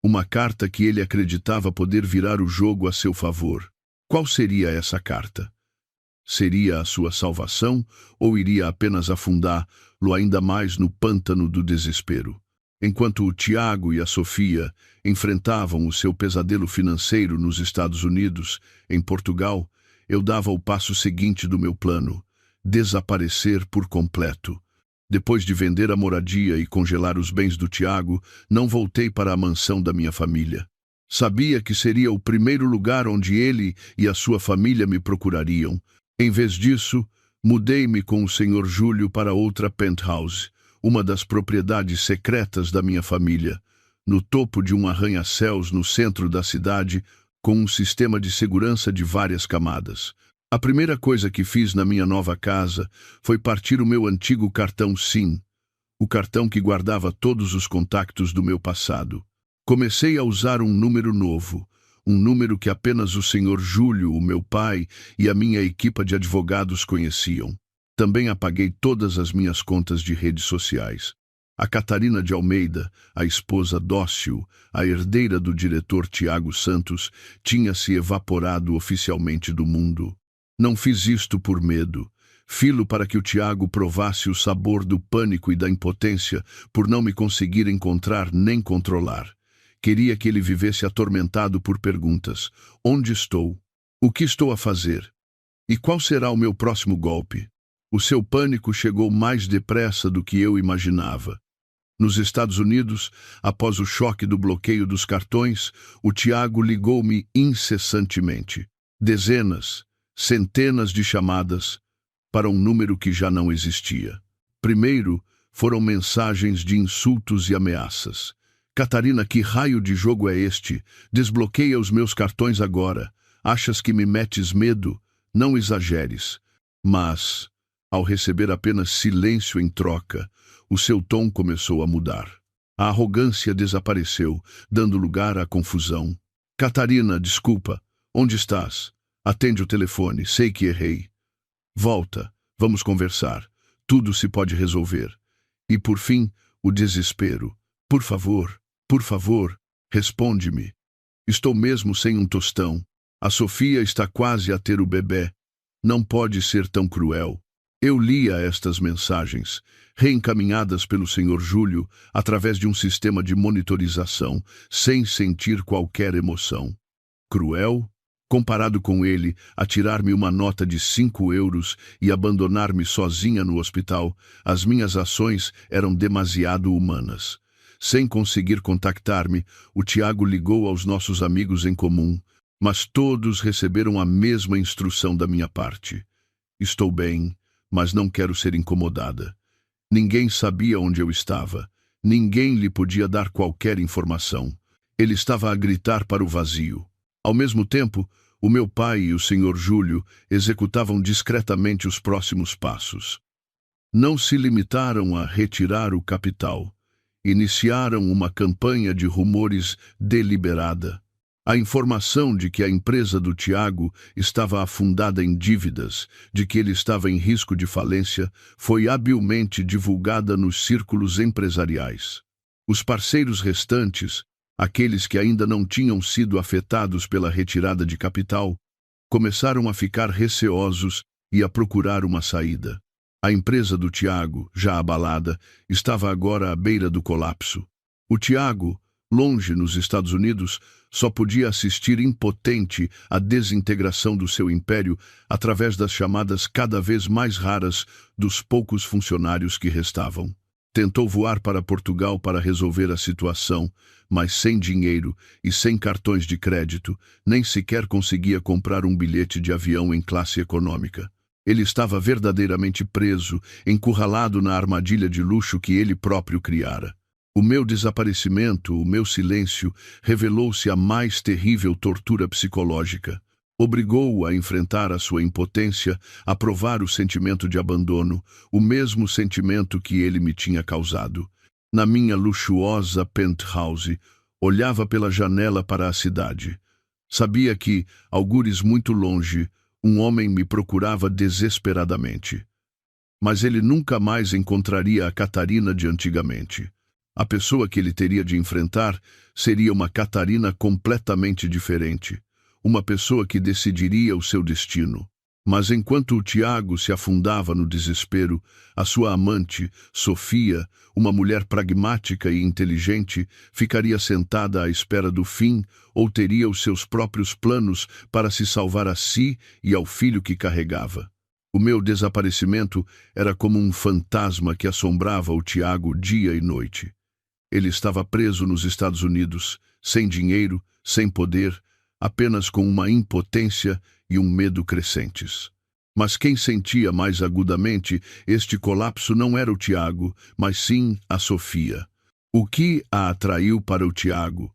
Uma carta que ele acreditava poder virar o jogo a seu favor. Qual seria essa carta? Seria a sua salvação ou iria apenas afundá-lo ainda mais no pântano do desespero? Enquanto o Tiago e a Sofia enfrentavam o seu pesadelo financeiro nos Estados Unidos, em Portugal, eu dava o passo seguinte do meu plano: desaparecer por completo. Depois de vender a moradia e congelar os bens do Tiago, não voltei para a mansão da minha família. Sabia que seria o primeiro lugar onde ele e a sua família me procurariam. Em vez disso, mudei-me com o Sr. Júlio para outra penthouse, uma das propriedades secretas da minha família, no topo de um arranha-céus no centro da cidade, com um sistema de segurança de várias camadas. A primeira coisa que fiz na minha nova casa foi partir o meu antigo cartão SIM, o cartão que guardava todos os contactos do meu passado. Comecei a usar um número novo, um número que apenas o Sr. Júlio, o meu pai, e a minha equipa de advogados conheciam. Também apaguei todas as minhas contas de redes sociais. A Catarina de Almeida, a esposa dócil, a herdeira do diretor Tiago Santos, tinha se evaporado oficialmente do mundo. Não fiz isto por medo. Filo para que o Tiago provasse o sabor do pânico e da impotência por não me conseguir encontrar nem controlar. Queria que ele vivesse atormentado por perguntas: onde estou? O que estou a fazer? E qual será o meu próximo golpe? O seu pânico chegou mais depressa do que eu imaginava. Nos Estados Unidos, após o choque do bloqueio dos cartões, o Tiago ligou-me incessantemente. Dezenas, centenas de chamadas para um número que já não existia. Primeiro, foram mensagens de insultos e ameaças. Catarina, que raio de jogo é este? Desbloqueia os meus cartões agora. Achas que me metes medo? Não exageres. Mas, ao receber apenas silêncio em troca, o seu tom começou a mudar. A arrogância desapareceu, dando lugar à confusão. Catarina, desculpa. Onde estás? Atende o telefone. Sei que errei. Volta. Vamos conversar. Tudo se pode resolver. E, por fim, o desespero. Por favor, responde-me. Estou mesmo sem um tostão. A Sofia está quase a ter o bebê. Não pode ser tão cruel. Eu lia estas mensagens, reencaminhadas pelo Sr. Júlio através de um sistema de monitorização, sem sentir qualquer emoção. Cruel? Comparado com ele, atirar-me uma nota de 5 euros e abandonar-me sozinha no hospital, as minhas ações eram demasiado humanas. Sem conseguir contactar-me, o Tiago ligou aos nossos amigos em comum, mas todos receberam a mesma instrução da minha parte. Estou bem, mas não quero ser incomodada. Ninguém sabia onde eu estava. Ninguém lhe podia dar qualquer informação. Ele estava a gritar para o vazio. Ao mesmo tempo, o meu pai e o Sr. Júlio executavam discretamente os próximos passos. Não se limitaram a retirar o capital. Iniciaram uma campanha de rumores deliberada. A informação de que a empresa do Tiago estava afundada em dívidas, de que ele estava em risco de falência, foi habilmente divulgada nos círculos empresariais. Os parceiros restantes, aqueles que ainda não tinham sido afetados pela retirada de capital, começaram a ficar receosos e a procurar uma saída. A empresa do Tiago, já abalada, estava agora à beira do colapso. O Tiago, longe nos Estados Unidos, só podia assistir impotente à desintegração do seu império através das chamadas cada vez mais raras dos poucos funcionários que restavam. Tentou voar para Portugal para resolver a situação, mas sem dinheiro e sem cartões de crédito, nem sequer conseguia comprar um bilhete de avião em classe econômica. Ele estava verdadeiramente preso, encurralado na armadilha de luxo que ele próprio criara. O meu desaparecimento, o meu silêncio, revelou-se a mais terrível tortura psicológica. Obrigou-o a enfrentar a sua impotência, a provar o sentimento de abandono, o mesmo sentimento que ele me tinha causado. Na minha luxuosa penthouse, olhava pela janela para a cidade. Sabia que, algures muito longe, um homem me procurava desesperadamente. Mas ele nunca mais encontraria a Catarina de antigamente. A pessoa que ele teria de enfrentar seria uma Catarina completamente diferente. Uma pessoa que decidiria o seu destino. Mas enquanto o Tiago se afundava no desespero, a sua amante, Sofia, uma mulher pragmática e inteligente, ficaria sentada à espera do fim ou teria os seus próprios planos para se salvar a si e ao filho que carregava. O meu desaparecimento era como um fantasma que assombrava o Tiago dia e noite. Ele estava preso nos Estados Unidos, sem dinheiro, sem poder, apenas com uma impotência e um medo crescentes. Mas quem sentia mais agudamente este colapso não era o Tiago, mas sim a Sofia. O que a atraiu para o Tiago?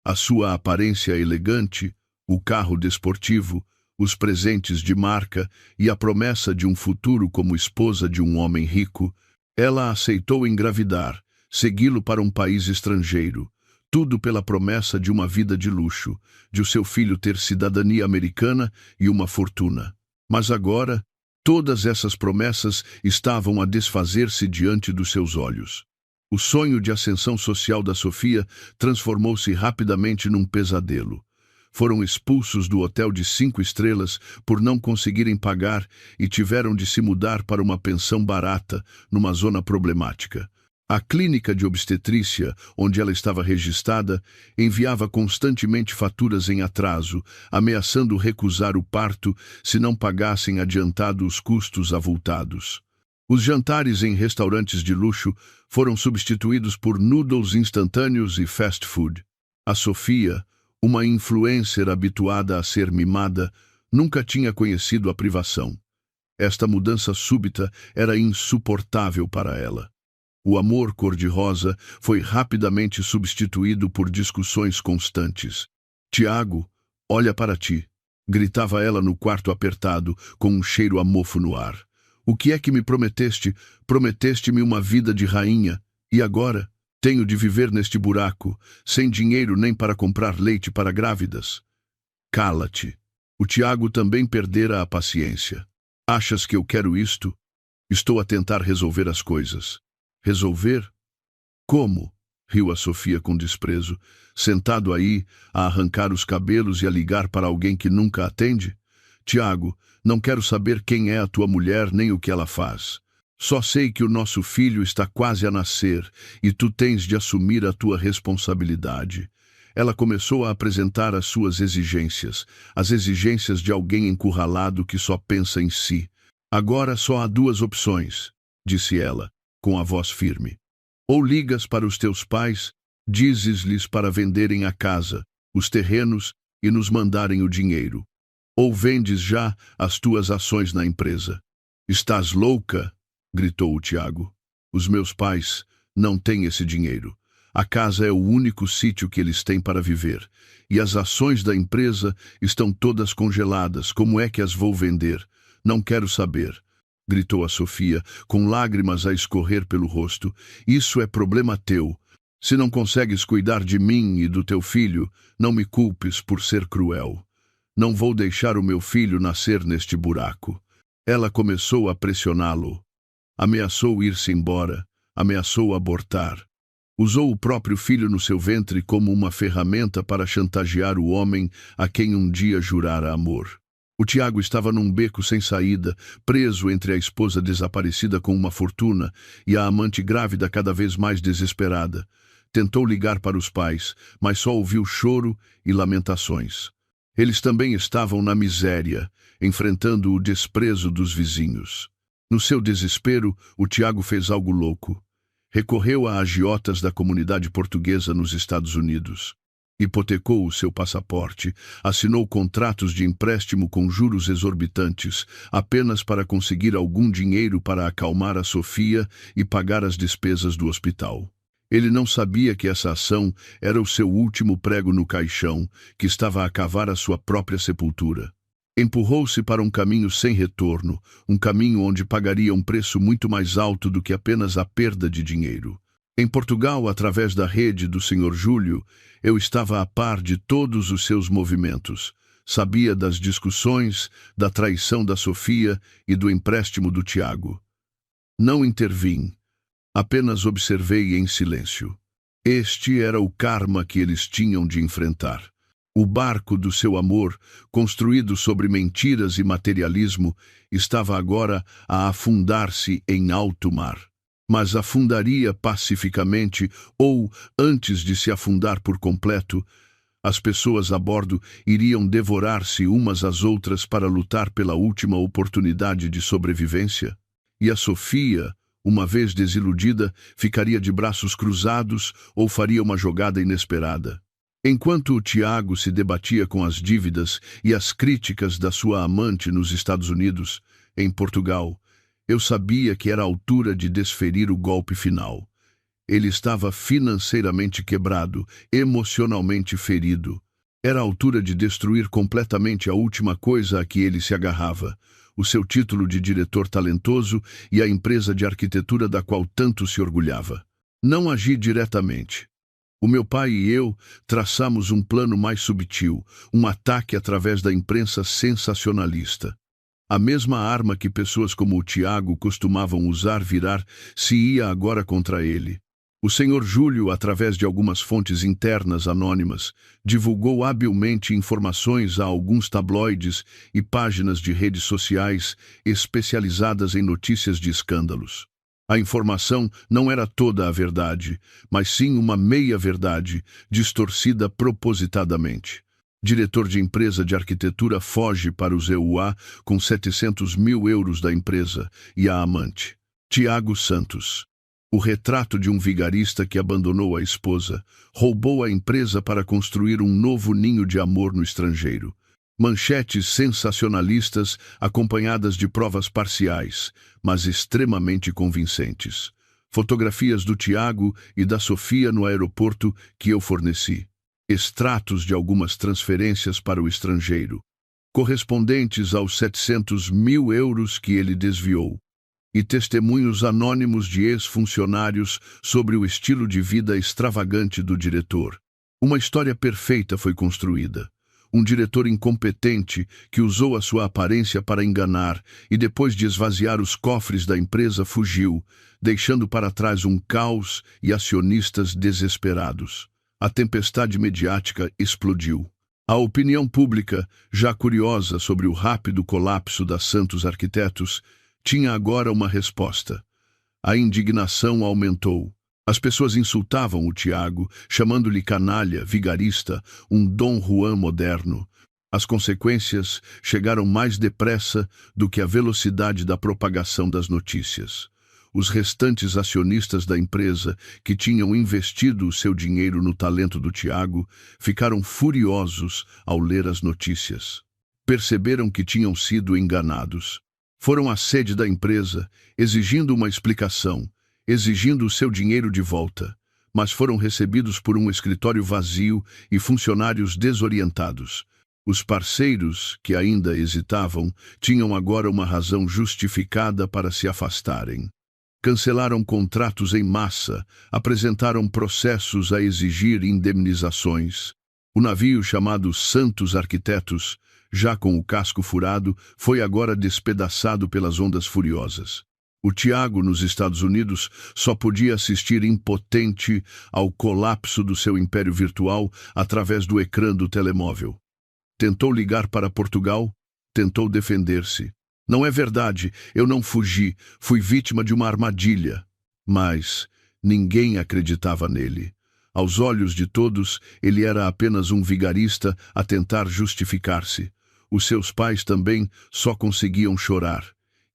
A sua aparência elegante, o carro desportivo, os presentes de marca e a promessa de um futuro como esposa de um homem rico. Ela aceitou engravidar, segui-lo para um país estrangeiro, tudo pela promessa de uma vida de luxo, de o seu filho ter cidadania americana e uma fortuna. Mas agora, todas essas promessas estavam a desfazer-se diante dos seus olhos. O sonho de ascensão social da Sofia transformou-se rapidamente num pesadelo. Foram expulsos do hotel de 5 estrelas por não conseguirem pagar e tiveram de se mudar para uma pensão barata, numa zona problemática. A clínica de obstetrícia, onde ela estava registrada, enviava constantemente faturas em atraso, ameaçando recusar o parto se não pagassem adiantado os custos avultados. Os jantares em restaurantes de luxo foram substituídos por noodles instantâneos e fast food. A Sofia, uma influencer habituada a ser mimada, nunca tinha conhecido a privação. Esta mudança súbita era insuportável para ela. O amor cor-de-rosa foi rapidamente substituído por discussões constantes. "Tiago, olha para ti", gritava ela no quarto apertado, com um cheiro a mofo no ar. "O que é que me prometeste? Prometeste-me uma vida de rainha. E agora? Tenho de viver neste buraco, sem dinheiro nem para comprar leite para grávidas." "Cala-te." O Tiago também perdera a paciência. "Achas que eu quero isto? Estou a tentar resolver as coisas." "Resolver? Como?" riu a Sofia com desprezo, sentado aí, a arrancar os cabelos e a ligar para alguém que nunca atende. "Tiago, não quero saber quem é a tua mulher nem o que ela faz. Só sei que o nosso filho está quase a nascer e tu tens de assumir a tua responsabilidade." Ela começou a apresentar as suas exigências, as exigências de alguém encurralado que só pensa em si. "Agora só há 2 opções", disse ela, com a voz firme. "Ou ligas para os teus pais, dizes-lhes para venderem a casa, os terrenos e nos mandarem o dinheiro. Ou vendes já as tuas ações na empresa." "Estás louca?" gritou o Tiago. "Os meus pais não têm esse dinheiro. A casa é o único sítio que eles têm para viver. E as ações da empresa estão todas congeladas. Como é que as vou vender? Não quero saber", gritou a Sofia, com lágrimas a escorrer pelo rosto. "Isso é problema teu. Se não consegues cuidar de mim e do teu filho, não me culpes por ser cruel. Não vou deixar o meu filho nascer neste buraco. Ela começou a pressioná-lo. Ameaçou ir-se embora, ameaçou abortar. Usou o próprio filho no seu ventre como uma ferramenta para chantagear o homem a quem um dia jurara amor. O Tiago estava num beco sem saída, preso entre a esposa desaparecida com uma fortuna e a amante grávida cada vez mais desesperada. Tentou ligar para os pais, mas só ouviu choro e lamentações. Eles também estavam na miséria, enfrentando o desprezo dos vizinhos. No seu desespero, o Tiago fez algo louco. Recorreu a agiotas da comunidade portuguesa nos Estados Unidos. Hipotecou o seu passaporte, assinou contratos de empréstimo com juros exorbitantes, apenas para conseguir algum dinheiro para acalmar a Sofia e pagar as despesas do hospital. Ele não sabia que essa ação era o seu último prego no caixão, que estava a cavar a sua própria sepultura. Empurrou-se para um caminho sem retorno, um caminho onde pagaria um preço muito mais alto do que apenas a perda de dinheiro. Em Portugal, através da rede do Sr. Júlio, eu estava a par de todos os seus movimentos. Sabia das discussões, da traição da Sofia e do empréstimo do Tiago. Não intervim. Apenas observei em silêncio. Este era o karma que eles tinham de enfrentar. O barco do seu amor, construído sobre mentiras e materialismo, estava agora a afundar-se em alto mar. Mas afundaria pacificamente ou, antes de se afundar por completo, as pessoas a bordo iriam devorar-se umas às outras para lutar pela última oportunidade de sobrevivência? E a Sofia, uma vez desiludida, ficaria de braços cruzados ou faria uma jogada inesperada? Enquanto o Tiago se debatia com as dívidas e as críticas da sua amante nos Estados Unidos, em Portugal, eu sabia que era a altura de desferir o golpe final. Ele estava financeiramente quebrado, emocionalmente ferido. Era a altura de destruir completamente a última coisa a que ele se agarrava, o seu título de diretor talentoso e a empresa de arquitetura da qual tanto se orgulhava. Não agi diretamente. O meu pai e eu traçamos um plano mais subtil, um ataque através da imprensa sensacionalista. A mesma arma que pessoas como o Tiago costumavam usar se ia agora contra ele. O Sr. Júlio, através de algumas fontes internas anônimas, divulgou habilmente informações a alguns tabloides e páginas de redes sociais especializadas em notícias de escândalos. A informação não era toda a verdade, mas sim uma meia-verdade, distorcida propositadamente. Diretor de empresa de arquitetura foge para os EUA com 700 mil euros da empresa e a amante. Tiago Santos. O retrato de um vigarista que abandonou a esposa, roubou a empresa para construir um novo ninho de amor no estrangeiro. Manchetes sensacionalistas acompanhadas de provas parciais, mas extremamente convincentes. Fotografias do Tiago e da Sofia no aeroporto que eu forneci. Extratos de algumas transferências para o estrangeiro, correspondentes aos 700 mil euros que ele desviou. E testemunhos anônimos de ex-funcionários sobre o estilo de vida extravagante do diretor. Uma história perfeita foi construída. Um diretor incompetente que usou a sua aparência para enganar e depois de esvaziar os cofres da empresa fugiu, deixando para trás um caos e acionistas desesperados. A tempestade mediática explodiu. A opinião pública, já curiosa sobre o rápido colapso da Santos Arquitetos, tinha agora uma resposta. A indignação aumentou. As pessoas insultavam o Tiago, chamando-lhe canalha, vigarista, um Dom Juan moderno. As consequências chegaram mais depressa do que a velocidade da propagação das notícias. Os restantes acionistas da empresa, que tinham investido o seu dinheiro no talento do Tiago, ficaram furiosos ao ler as notícias. Perceberam que tinham sido enganados. Foram à sede da empresa, exigindo uma explicação, exigindo o seu dinheiro de volta, mas foram recebidos por um escritório vazio e funcionários desorientados. Os parceiros, que ainda hesitavam, tinham agora uma razão justificada para se afastarem. Cancelaram contratos em massa, apresentaram processos a exigir indemnizações. O navio chamado Santos Arquitetos, já com o casco furado, foi agora despedaçado pelas ondas furiosas. O Tiago, nos Estados Unidos, só podia assistir impotente ao colapso do seu império virtual através do ecrã do telemóvel. Tentou ligar para Portugal, tentou defender-se. Não é verdade, eu não fugi, fui vítima de uma armadilha. Mas ninguém acreditava nele. Aos olhos de todos, ele era apenas um vigarista a tentar justificar-se. Os seus pais também só conseguiam chorar,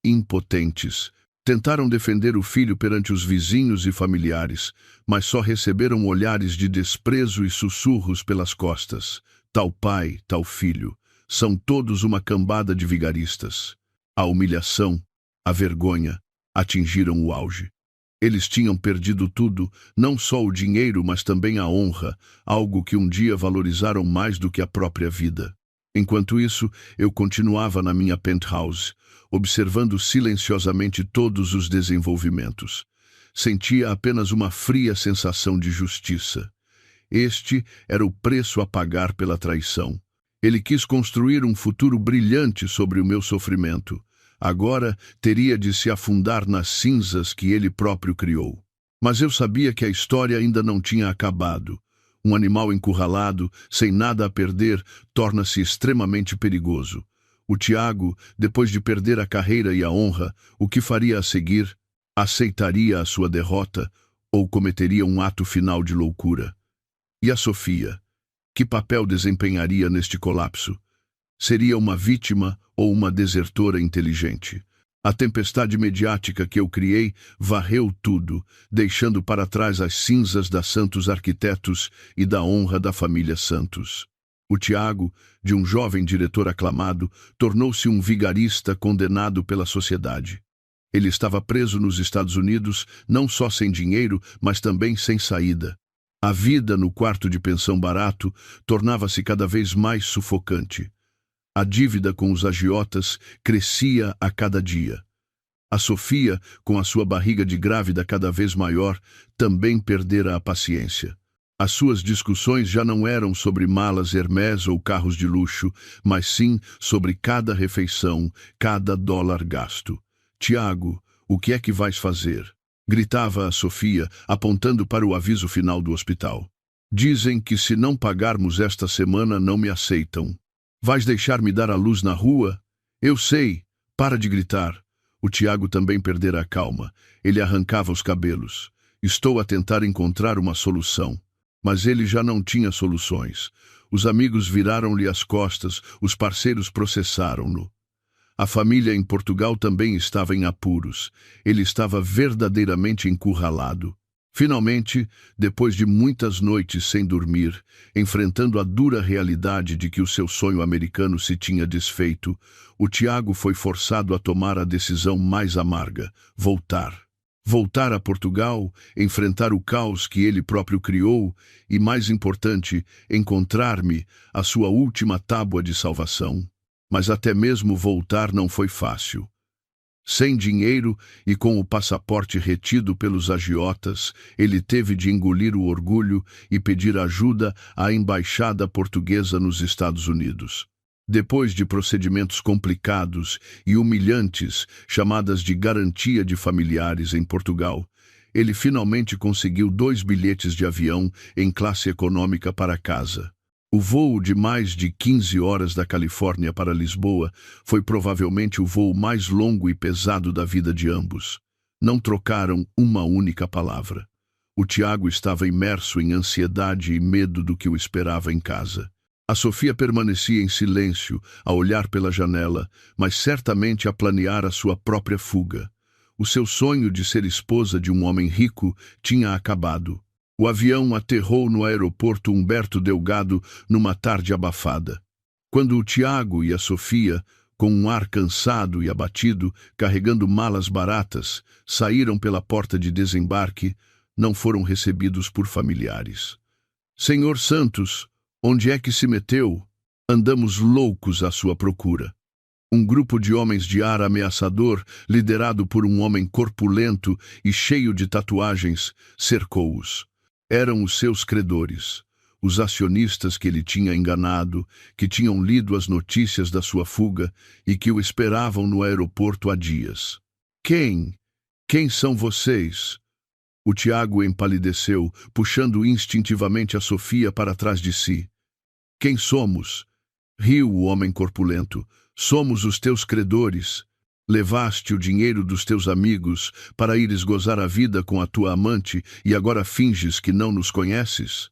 impotentes. Tentaram defender o filho perante os vizinhos e familiares, mas só receberam olhares de desprezo e sussurros pelas costas. Tal pai, tal filho, são todos uma cambada de vigaristas. A humilhação, a vergonha, atingiram o auge. Eles tinham perdido tudo, não só o dinheiro, mas também a honra, algo que um dia valorizaram mais do que a própria vida. Enquanto isso, eu continuava na minha penthouse, observando silenciosamente todos os desenvolvimentos. Sentia apenas uma fria sensação de justiça. Este era o preço a pagar pela traição. Ele quis construir um futuro brilhante sobre o meu sofrimento. Agora teria de se afundar nas cinzas que ele próprio criou. Mas eu sabia que a história ainda não tinha acabado. Um animal encurralado, sem nada a perder, torna-se extremamente perigoso. O Tiago, depois de perder a carreira e a honra, o que faria a seguir? Aceitaria a sua derrota ou cometeria um ato final de loucura? E a Sofia? Que papel desempenharia neste colapso? Seria uma vítima ou uma desertora inteligente? A tempestade mediática que eu criei varreu tudo, deixando para trás as cinzas da Santos Arquitetos e da honra da família Santos. O Tiago, de um jovem diretor aclamado, tornou-se um vigarista condenado pela sociedade. Ele estava preso nos Estados Unidos, não só sem dinheiro, mas também sem saída. A vida no quarto de pensão barato tornava-se cada vez mais sufocante. A dívida com os agiotas crescia a cada dia. A Sofia, com a sua barriga de grávida cada vez maior, também perdera a paciência. As suas discussões já não eram sobre malas Hermès ou carros de luxo, mas sim sobre cada refeição, cada dólar gasto. Tiago, o que é que vais fazer? Gritava a Sofia, apontando para o aviso final do hospital. Dizem que se não pagarmos esta semana não me aceitam. Vais deixar-me dar à luz na rua? Eu sei. Para de gritar. O Tiago também perdera a calma. Ele arrancava os cabelos. Estou a tentar encontrar uma solução. Mas ele já não tinha soluções. Os amigos viraram-lhe as costas, os parceiros processaram-no. A família em Portugal também estava em apuros. Ele estava verdadeiramente encurralado. Finalmente, depois de muitas noites sem dormir, enfrentando a dura realidade de que o seu sonho americano se tinha desfeito, o Tiago foi forçado a tomar a decisão mais amarga: voltar. Voltar a Portugal, enfrentar o caos que ele próprio criou e, mais importante, encontrar-me, a sua última tábua de salvação. Mas até mesmo voltar não foi fácil. Sem dinheiro e com o passaporte retido pelos agiotas, ele teve de engolir o orgulho e pedir ajuda à embaixada portuguesa nos Estados Unidos. Depois de procedimentos complicados e humilhantes, chamadas de garantia de familiares em Portugal, ele finalmente conseguiu 2 bilhetes de avião em classe econômica para casa. O voo de mais de 15 horas da Califórnia para Lisboa foi provavelmente o voo mais longo e pesado da vida de ambos. Não trocaram uma única palavra. O Tiago estava imerso em ansiedade e medo do que o esperava em casa. A Sofia permanecia em silêncio, a olhar pela janela, mas certamente a planear a sua própria fuga. O seu sonho de ser esposa de um homem rico tinha acabado. O avião aterrou no aeroporto Humberto Delgado numa tarde abafada. Quando o Tiago e a Sofia, com um ar cansado e abatido, carregando malas baratas, saíram pela porta de desembarque, não foram recebidos por familiares. Senhor Santos, onde é que se meteu? Andamos loucos à sua procura. Um grupo de homens de ar ameaçador, liderado por um homem corpulento e cheio de tatuagens, cercou-os. Eram os seus credores, os acionistas que ele tinha enganado, que tinham lido as notícias da sua fuga e que o esperavam no aeroporto há dias. Quem são vocês? O Tiago empalideceu, puxando instintivamente a Sofia para trás de si. Quem somos? Riu o homem corpulento. Somos os teus credores. Levaste o dinheiro dos teus amigos para ires gozar a vida com a tua amante e agora finges que não nos conheces?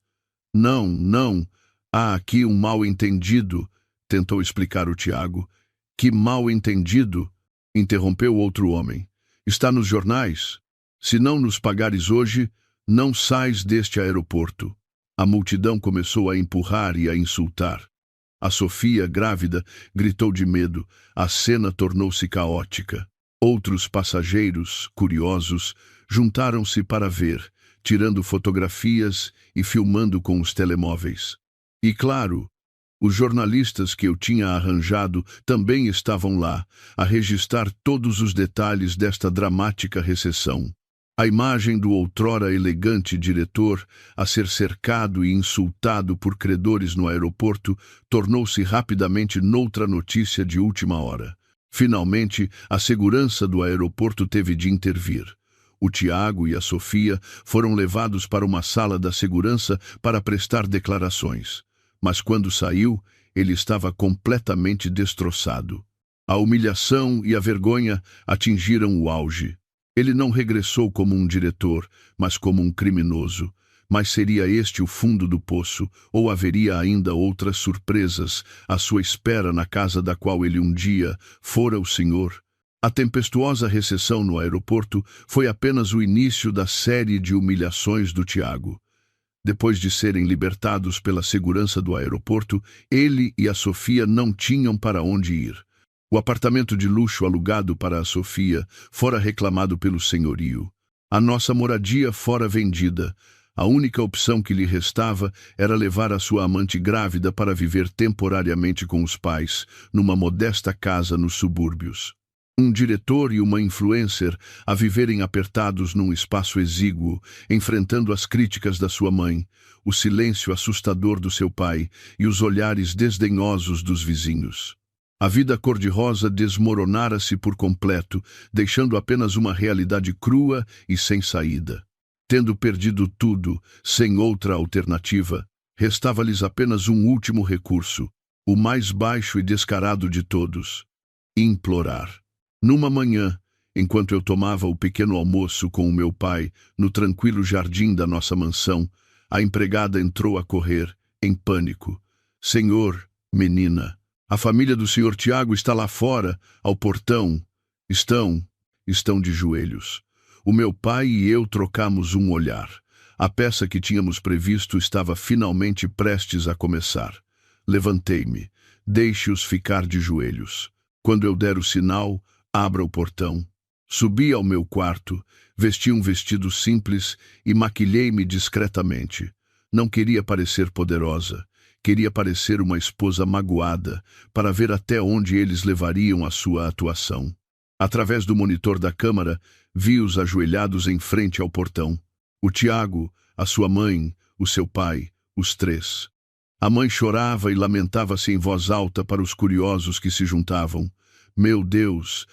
Não. Há aqui um mal-entendido, tentou explicar o Tiago. Que mal-entendido? Interrompeu outro homem. Está nos jornais. Se não nos pagares hoje, não sais deste aeroporto. A multidão começou a empurrar e a insultar. A Sofia, grávida, gritou de medo. A cena tornou-se caótica. Outros passageiros, curiosos, juntaram-se para ver, tirando fotografias e filmando com os telemóveis. E claro, os jornalistas que eu tinha arranjado também estavam lá, a registrar todos os detalhes desta dramática recessão. A imagem do outrora elegante diretor a ser cercado e insultado por credores no aeroporto tornou-se rapidamente noutra notícia de última hora. Finalmente, a segurança do aeroporto teve de intervir. O Tiago e a Sofia foram levados para uma sala da segurança para prestar declarações. Mas quando saiu, ele estava completamente destroçado. A humilhação e a vergonha atingiram o auge. Ele não regressou como um diretor, mas como um criminoso. Mas seria este o fundo do poço, ou haveria ainda outras surpresas à sua espera na casa da qual ele um dia fora o senhor? A tempestuosa recessão no aeroporto foi apenas o início da série de humilhações do Tiago. Depois de serem libertados pela segurança do aeroporto, ele e a Sofia não tinham para onde ir. O apartamento de luxo alugado para a Sofia fora reclamado pelo senhorio. A nossa moradia fora vendida. A única opção que lhe restava era levar a sua amante grávida para viver temporariamente com os pais, numa modesta casa nos subúrbios. Um diretor e uma influencer a viverem apertados num espaço exíguo, enfrentando as críticas da sua mãe, o silêncio assustador do seu pai e os olhares desdenhosos dos vizinhos. A vida cor-de-rosa desmoronara-se por completo, deixando apenas uma realidade crua e sem saída. Tendo perdido tudo, sem outra alternativa, restava-lhes apenas um último recurso, o mais baixo e descarado de todos: implorar. Numa manhã, enquanto eu tomava o pequeno almoço com o meu pai no tranquilo jardim da nossa mansão, a empregada entrou a correr, em pânico. Senhor, menina, a família do senhor Tiago está lá fora, ao portão. Estão de joelhos. O meu pai e eu trocamos um olhar. A peça que tínhamos previsto estava finalmente prestes a começar. Levantei-me. Deixe-os ficar de joelhos. Quando eu der o sinal, abra o portão. Subi ao meu quarto, vesti um vestido simples e maquilhei-me discretamente. Não queria parecer poderosa. Queria parecer uma esposa magoada, para ver até onde eles levariam a sua atuação. Através do monitor da câmara, vi-os ajoelhados em frente ao portão. O Tiago, a sua mãe, o seu pai, os três. A mãe chorava e lamentava-se em voz alta para os curiosos que se juntavam. Meu Deus!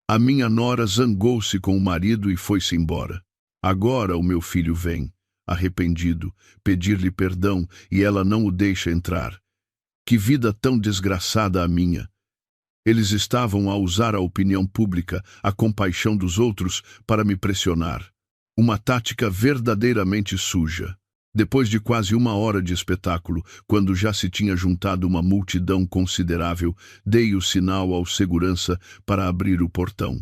A minha nora zangou-se com o marido e foi-se embora. Agora o meu filho vem, arrependido, pedir-lhe perdão e ela não o deixa entrar. Que vida tão desgraçada a minha! Eles estavam a usar a opinião pública, a compaixão dos outros, para me pressionar. Uma tática verdadeiramente suja. Depois de quase 1 hora de espetáculo, quando já se tinha juntado uma multidão considerável, dei o sinal ao segurança para abrir o portão.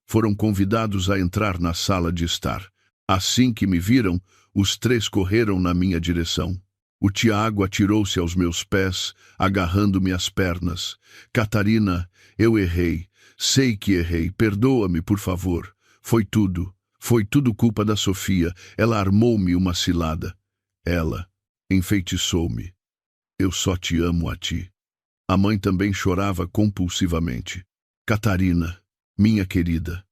Foram convidados a entrar na sala de estar. Assim que me viram, os três correram na minha direção. O Tiago atirou-se aos meus pés, agarrando-me às pernas. Catarina, eu errei. Sei que errei. Perdoa-me, por favor. Foi tudo culpa da Sofia. Ela armou-me uma cilada. Ela enfeitiçou-me. Eu só te amo a ti. A mãe também chorava compulsivamente. Catarina, minha querida,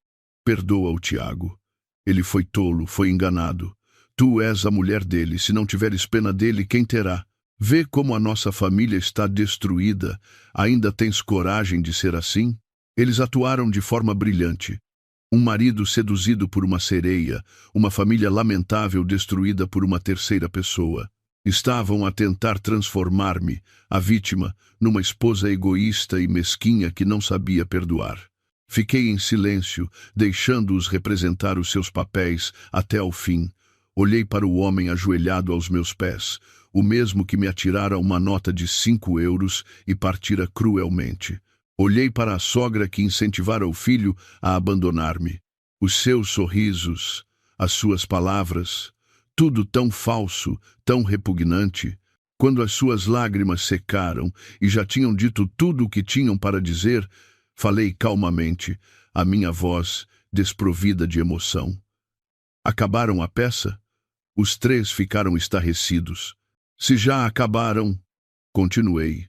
perdoa o Tiago. Ele foi tolo, foi enganado. Tu és a mulher dele. Se não tiveres pena dele, quem terá? Vê como a nossa família está destruída. Ainda tens coragem de ser assim? Eles atuaram de forma brilhante. Um marido seduzido por uma sereia, uma família lamentável destruída por uma terceira pessoa. Estavam a tentar transformar-me, a vítima, numa esposa egoísta e mesquinha que não sabia perdoar. Fiquei em silêncio, deixando-os representar os seus papéis até ao fim. Olhei para o homem ajoelhado aos meus pés, o mesmo que me atirara uma nota de 5 euros e partira cruelmente. Olhei para a sogra que incentivara o filho a abandonar-me. Os seus sorrisos, as suas palavras, tudo tão falso, tão repugnante. Quando as suas lágrimas secaram e já tinham dito tudo o que tinham para dizer, falei calmamente, a minha voz desprovida de emoção. Acabaram a peça? Os três ficaram estarrecidos. Se já acabaram, continuei.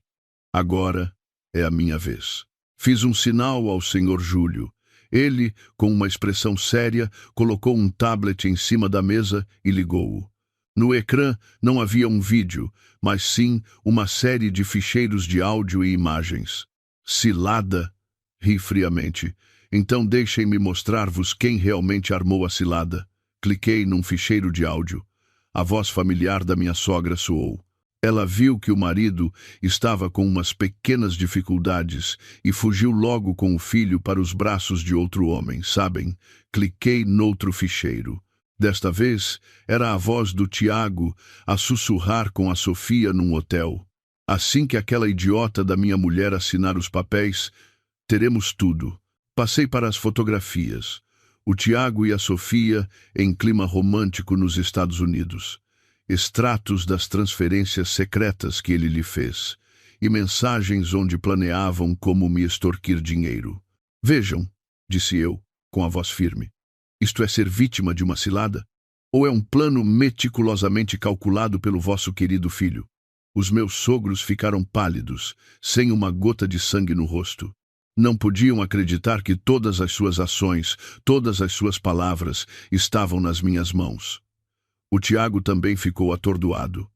Agora é a minha vez. Fiz um sinal ao senhor Júlio. Ele, com uma expressão séria, colocou um tablet em cima da mesa e ligou-o. No ecrã não havia um vídeo, mas sim uma série de ficheiros de áudio e imagens. Cilada? Ri friamente. Então deixem-me mostrar-vos quem realmente armou a cilada. Cliquei num ficheiro de áudio. A voz familiar da minha sogra soou. Ela viu que o marido estava com umas pequenas dificuldades e fugiu logo com o filho para os braços de outro homem, sabem? Cliquei noutro ficheiro. Desta vez, era a voz do Tiago a sussurrar com a Sofia num hotel. Assim que aquela idiota da minha mulher assinar os papéis, teremos tudo. Passei para as fotografias. O Tiago e a Sofia em clima romântico nos Estados Unidos. Extratos das transferências secretas que ele lhe fez, e mensagens onde planeavam como me extorquir dinheiro. Vejam, disse eu, com a voz firme. Isto é ser vítima de uma cilada? Ou é um plano meticulosamente calculado pelo vosso querido filho? Os meus sogros ficaram pálidos, sem uma gota de sangue no rosto. Não podiam acreditar que todas as suas ações, todas as suas palavras estavam nas minhas mãos. O Tiago também ficou atordoado.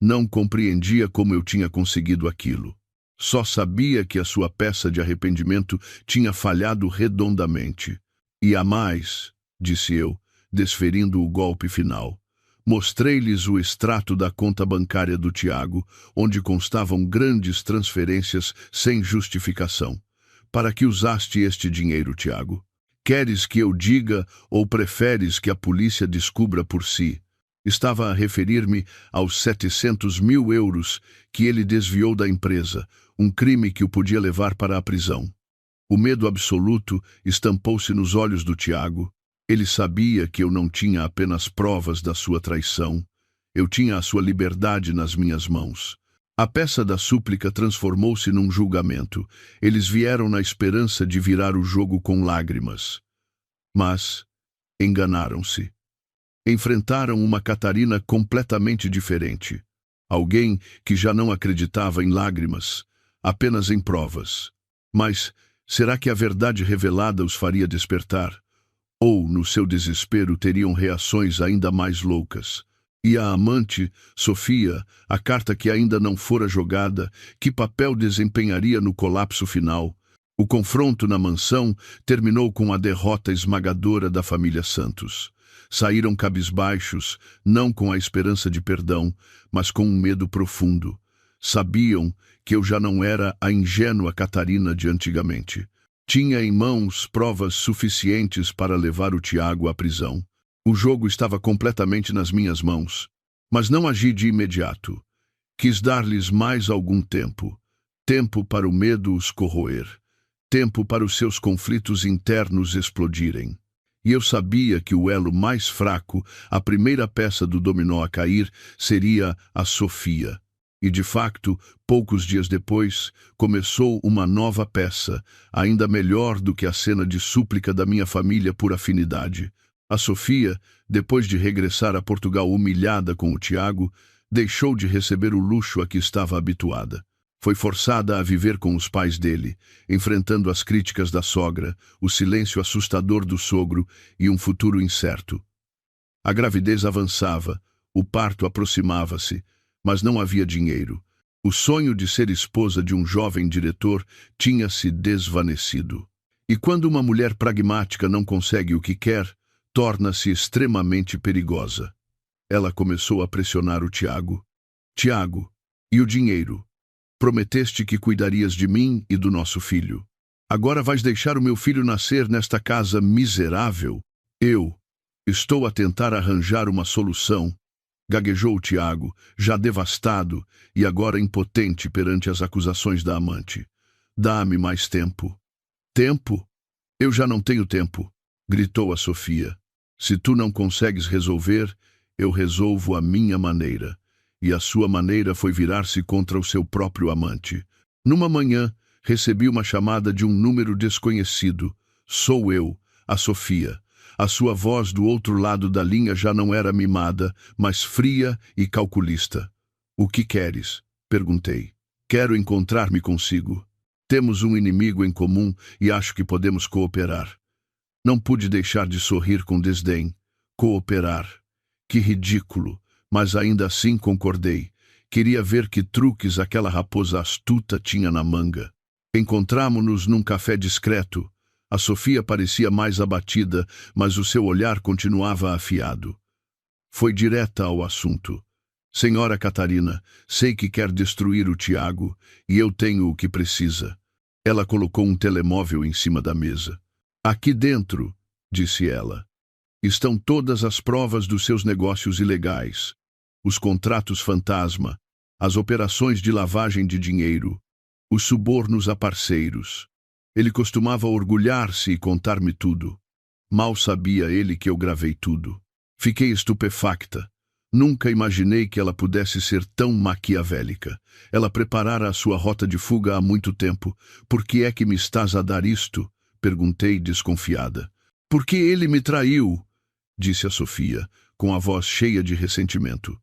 Não compreendia como eu tinha conseguido aquilo. Só sabia que a sua peça de arrependimento tinha falhado redondamente. E há mais, disse eu, desferindo o golpe final. Mostrei-lhes o extrato da conta bancária do Tiago, onde constavam grandes transferências sem justificação. Para que usaste este dinheiro, Tiago? Queres que eu diga ou preferes que a polícia descubra por si? Estava a referir-me aos 700 mil euros que ele desviou da empresa, um crime que o podia levar para a prisão. O medo absoluto estampou-se nos olhos do Tiago. Ele sabia que eu não tinha apenas provas da sua traição. Eu tinha a sua liberdade nas minhas mãos. A peça da súplica transformou-se num julgamento. Eles vieram na esperança de virar o jogo com lágrimas. Mas enganaram-se. Enfrentaram uma Catarina completamente diferente. Alguém que já não acreditava em lágrimas, apenas em provas. Mas será que a verdade revelada os faria despertar? Ou, no seu desespero, teriam reações ainda mais loucas? E a amante, Sofia, a carta que ainda não fora jogada, que papel desempenharia no colapso final? O confronto na mansão terminou com a derrota esmagadora da família Santos. Saíram cabisbaixos, não com a esperança de perdão, mas com um medo profundo. Sabiam que eu já não era a ingênua Catarina de antigamente. Tinha em mãos provas suficientes para levar o Tiago à prisão. O jogo estava completamente nas minhas mãos, mas não agi de imediato. Quis dar-lhes mais algum tempo. Tempo para o medo os corroer. Tempo para os seus conflitos internos explodirem. E eu sabia que o elo mais fraco, a primeira peça do dominó a cair, seria a Sofia. E, de facto, poucos dias depois, começou uma nova peça, ainda melhor do que a cena de súplica da minha família por afinidade. A Sofia, depois de regressar a Portugal humilhada com o Tiago, deixou de receber o luxo a que estava habituada. Foi forçada a viver com os pais dele, enfrentando as críticas da sogra, o silêncio assustador do sogro e um futuro incerto. A gravidez avançava, o parto aproximava-se, mas não havia dinheiro. O sonho de ser esposa de um jovem diretor tinha se desvanecido. E quando uma mulher pragmática não consegue o que quer, torna-se extremamente perigosa. Ela começou a pressionar o Tiago. Tiago, e o dinheiro? Prometeste que cuidarias de mim e do nosso filho. Agora vais deixar o meu filho nascer nesta casa miserável? Eu estou a tentar arranjar uma solução, gaguejou o Tiago, já devastado e agora impotente perante as acusações da amante. Dá-me mais tempo. Tempo? Eu já não tenho tempo, gritou a Sofia. Se tu não consegues resolver, eu resolvo à minha maneira. E a sua maneira foi virar-se contra o seu próprio amante. Numa manhã, recebi uma chamada de um número desconhecido. Sou eu, a Sofia. A sua voz do outro lado da linha já não era mimada, mas fria e calculista. O que queres? Perguntei. Quero encontrar-me consigo. Temos um inimigo em comum e acho que podemos cooperar. Não pude deixar de sorrir com desdém. Cooperar. Que ridículo! Mas ainda assim concordei. Queria ver que truques aquela raposa astuta tinha na manga. Encontramo-nos num café discreto. A Sofia parecia mais abatida, mas o seu olhar continuava afiado. Foi direta ao assunto. Senhora Catarina, sei que quer destruir o Tiago, e eu tenho o que precisa. Ela colocou um telemóvel em cima da mesa. Aqui dentro, disse ela, estão todas as provas dos seus negócios ilegais, os contratos fantasma, as operações de lavagem de dinheiro, os subornos a parceiros. Ele costumava orgulhar-se e contar-me tudo. Mal sabia ele que eu gravei tudo. Fiquei estupefacta. Nunca imaginei que ela pudesse ser tão maquiavélica. Ela preparara a sua rota de fuga há muito tempo. Por que é que me estás a dar isto? Perguntei desconfiada. Porque ele me traiu, disse a Sofia, com a voz cheia de ressentimento.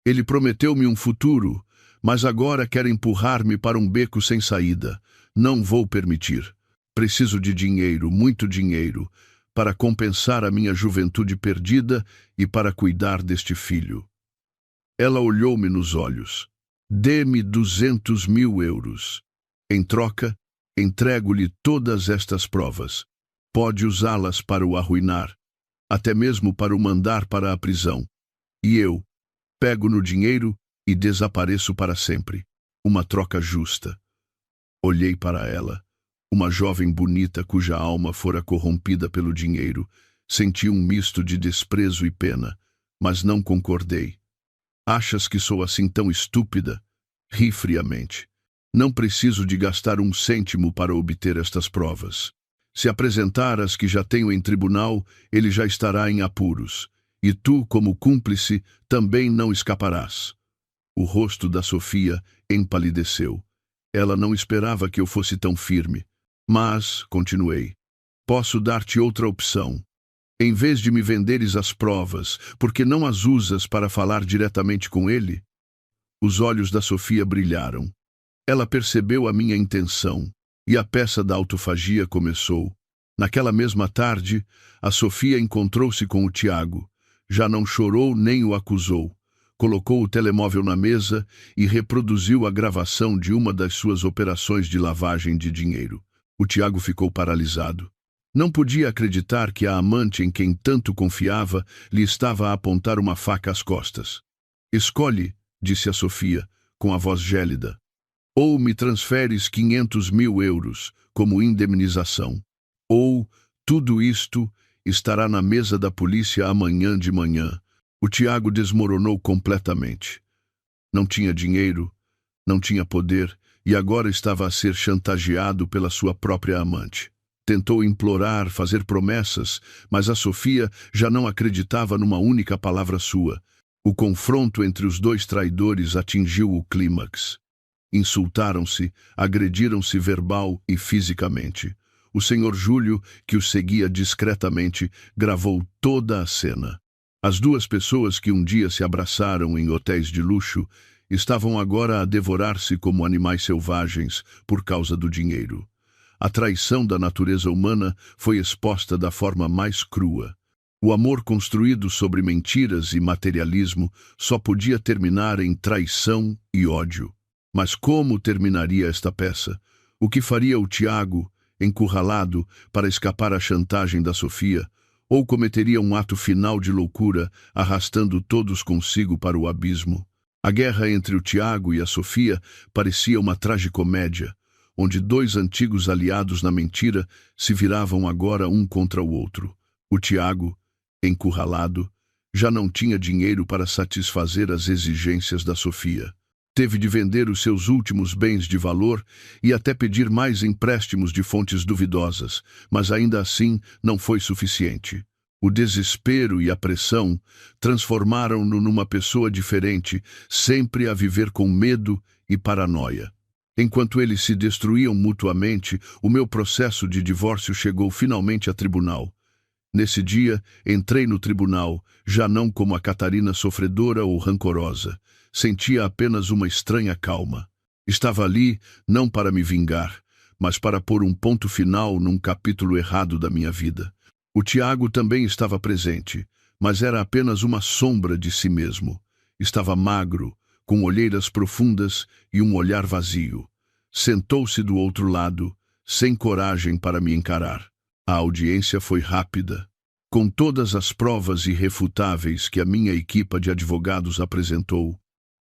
Ele prometeu-me um futuro, mas agora quer empurrar-me para um beco sem saída. Não vou permitir. Preciso de dinheiro, muito dinheiro, para compensar a minha juventude perdida e para cuidar deste filho. Ela olhou-me nos olhos. Dê-me 200.000 euros. Em troca, entrego-lhe todas estas provas. Pode usá-las para o arruinar, até mesmo para o mandar para a prisão. E eu pego no dinheiro e desapareço para sempre. Uma troca justa. Olhei para ela, uma jovem bonita cuja alma fora corrompida pelo dinheiro. Senti um misto de desprezo e pena, mas não concordei. Achas que sou assim tão estúpida? Ri friamente. Não preciso de gastar um cêntimo para obter estas provas. Se apresentar as que já tenho em tribunal, ele já estará em apuros. E tu, como cúmplice, também não escaparás. O rosto da Sofia empalideceu. Ela não esperava que eu fosse tão firme. Mas, continuei, posso dar-te outra opção. Em vez de me venderes as provas, por que não as usas para falar diretamente com ele? Os olhos da Sofia brilharam. Ela percebeu a minha intenção, e a peça da autofagia começou. Naquela mesma tarde, a Sofia encontrou-se com o Tiago. Já não chorou nem o acusou. Colocou o telemóvel na mesa e reproduziu a gravação de uma das suas operações de lavagem de dinheiro. O Tiago ficou paralisado. Não podia acreditar que a amante em quem tanto confiava lhe estava a apontar uma faca às costas. Escolhe, disse a Sofia, com a voz gélida. Ou me transferes 500.000 euros como indemnização. Ou tudo isto estará na mesa da polícia amanhã de manhã. O Tiago desmoronou completamente. Não tinha dinheiro, não tinha poder e agora estava a ser chantageado pela sua própria amante. Tentou implorar, fazer promessas, mas a Sofia já não acreditava numa única palavra sua. O confronto entre os dois traidores atingiu o clímax. Insultaram-se, agrediram-se verbal e fisicamente. O senhor Júlio, que os seguia discretamente, gravou toda a cena. As duas pessoas que um dia se abraçaram em hotéis de luxo estavam agora a devorar-se como animais selvagens por causa do dinheiro. A traição da natureza humana foi exposta da forma mais crua. O amor construído sobre mentiras e materialismo só podia terminar em traição e ódio. Mas como terminaria esta peça? O que faria o Tiago, encurralado para escapar à chantagem da Sofia, ou cometeria um ato final de loucura, arrastando todos consigo para o abismo? A guerra entre o Tiago e a Sofia parecia uma tragicomédia, onde dois antigos aliados na mentira se viravam agora um contra o outro. O Tiago, encurralado, já não tinha dinheiro para satisfazer as exigências da Sofia. Teve de vender os seus últimos bens de valor e até pedir mais empréstimos de fontes duvidosas, mas ainda assim não foi suficiente. O desespero e a pressão transformaram-no numa pessoa diferente, sempre a viver com medo e paranoia. Enquanto eles se destruíam mutuamente, o meu processo de divórcio chegou finalmente a tribunal. Nesse dia, entrei no tribunal, já não como a Catarina sofredora ou rancorosa. Sentia apenas uma estranha calma. Estava ali, não para me vingar, mas para pôr um ponto final num capítulo errado da minha vida. O Tiago também estava presente, mas era apenas uma sombra de si mesmo. Estava magro, com olheiras profundas e um olhar vazio. Sentou-se do outro lado, sem coragem para me encarar. A audiência foi rápida. Com todas as provas irrefutáveis que a minha equipa de advogados apresentou,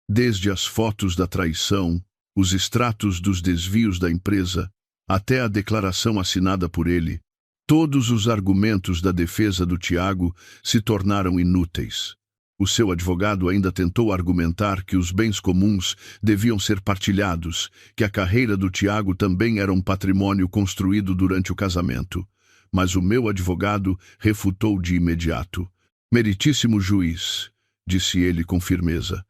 desde as fotos da traição, os extratos dos desvios da empresa, até a declaração assinada por ele, todos os argumentos da defesa do Tiago se tornaram inúteis. O seu advogado ainda tentou argumentar que os bens comuns deviam ser partilhados, que a carreira do Tiago também era um patrimônio construído durante o casamento. Mas o meu advogado refutou de imediato. "Meritíssimo juiz", disse ele com firmeza,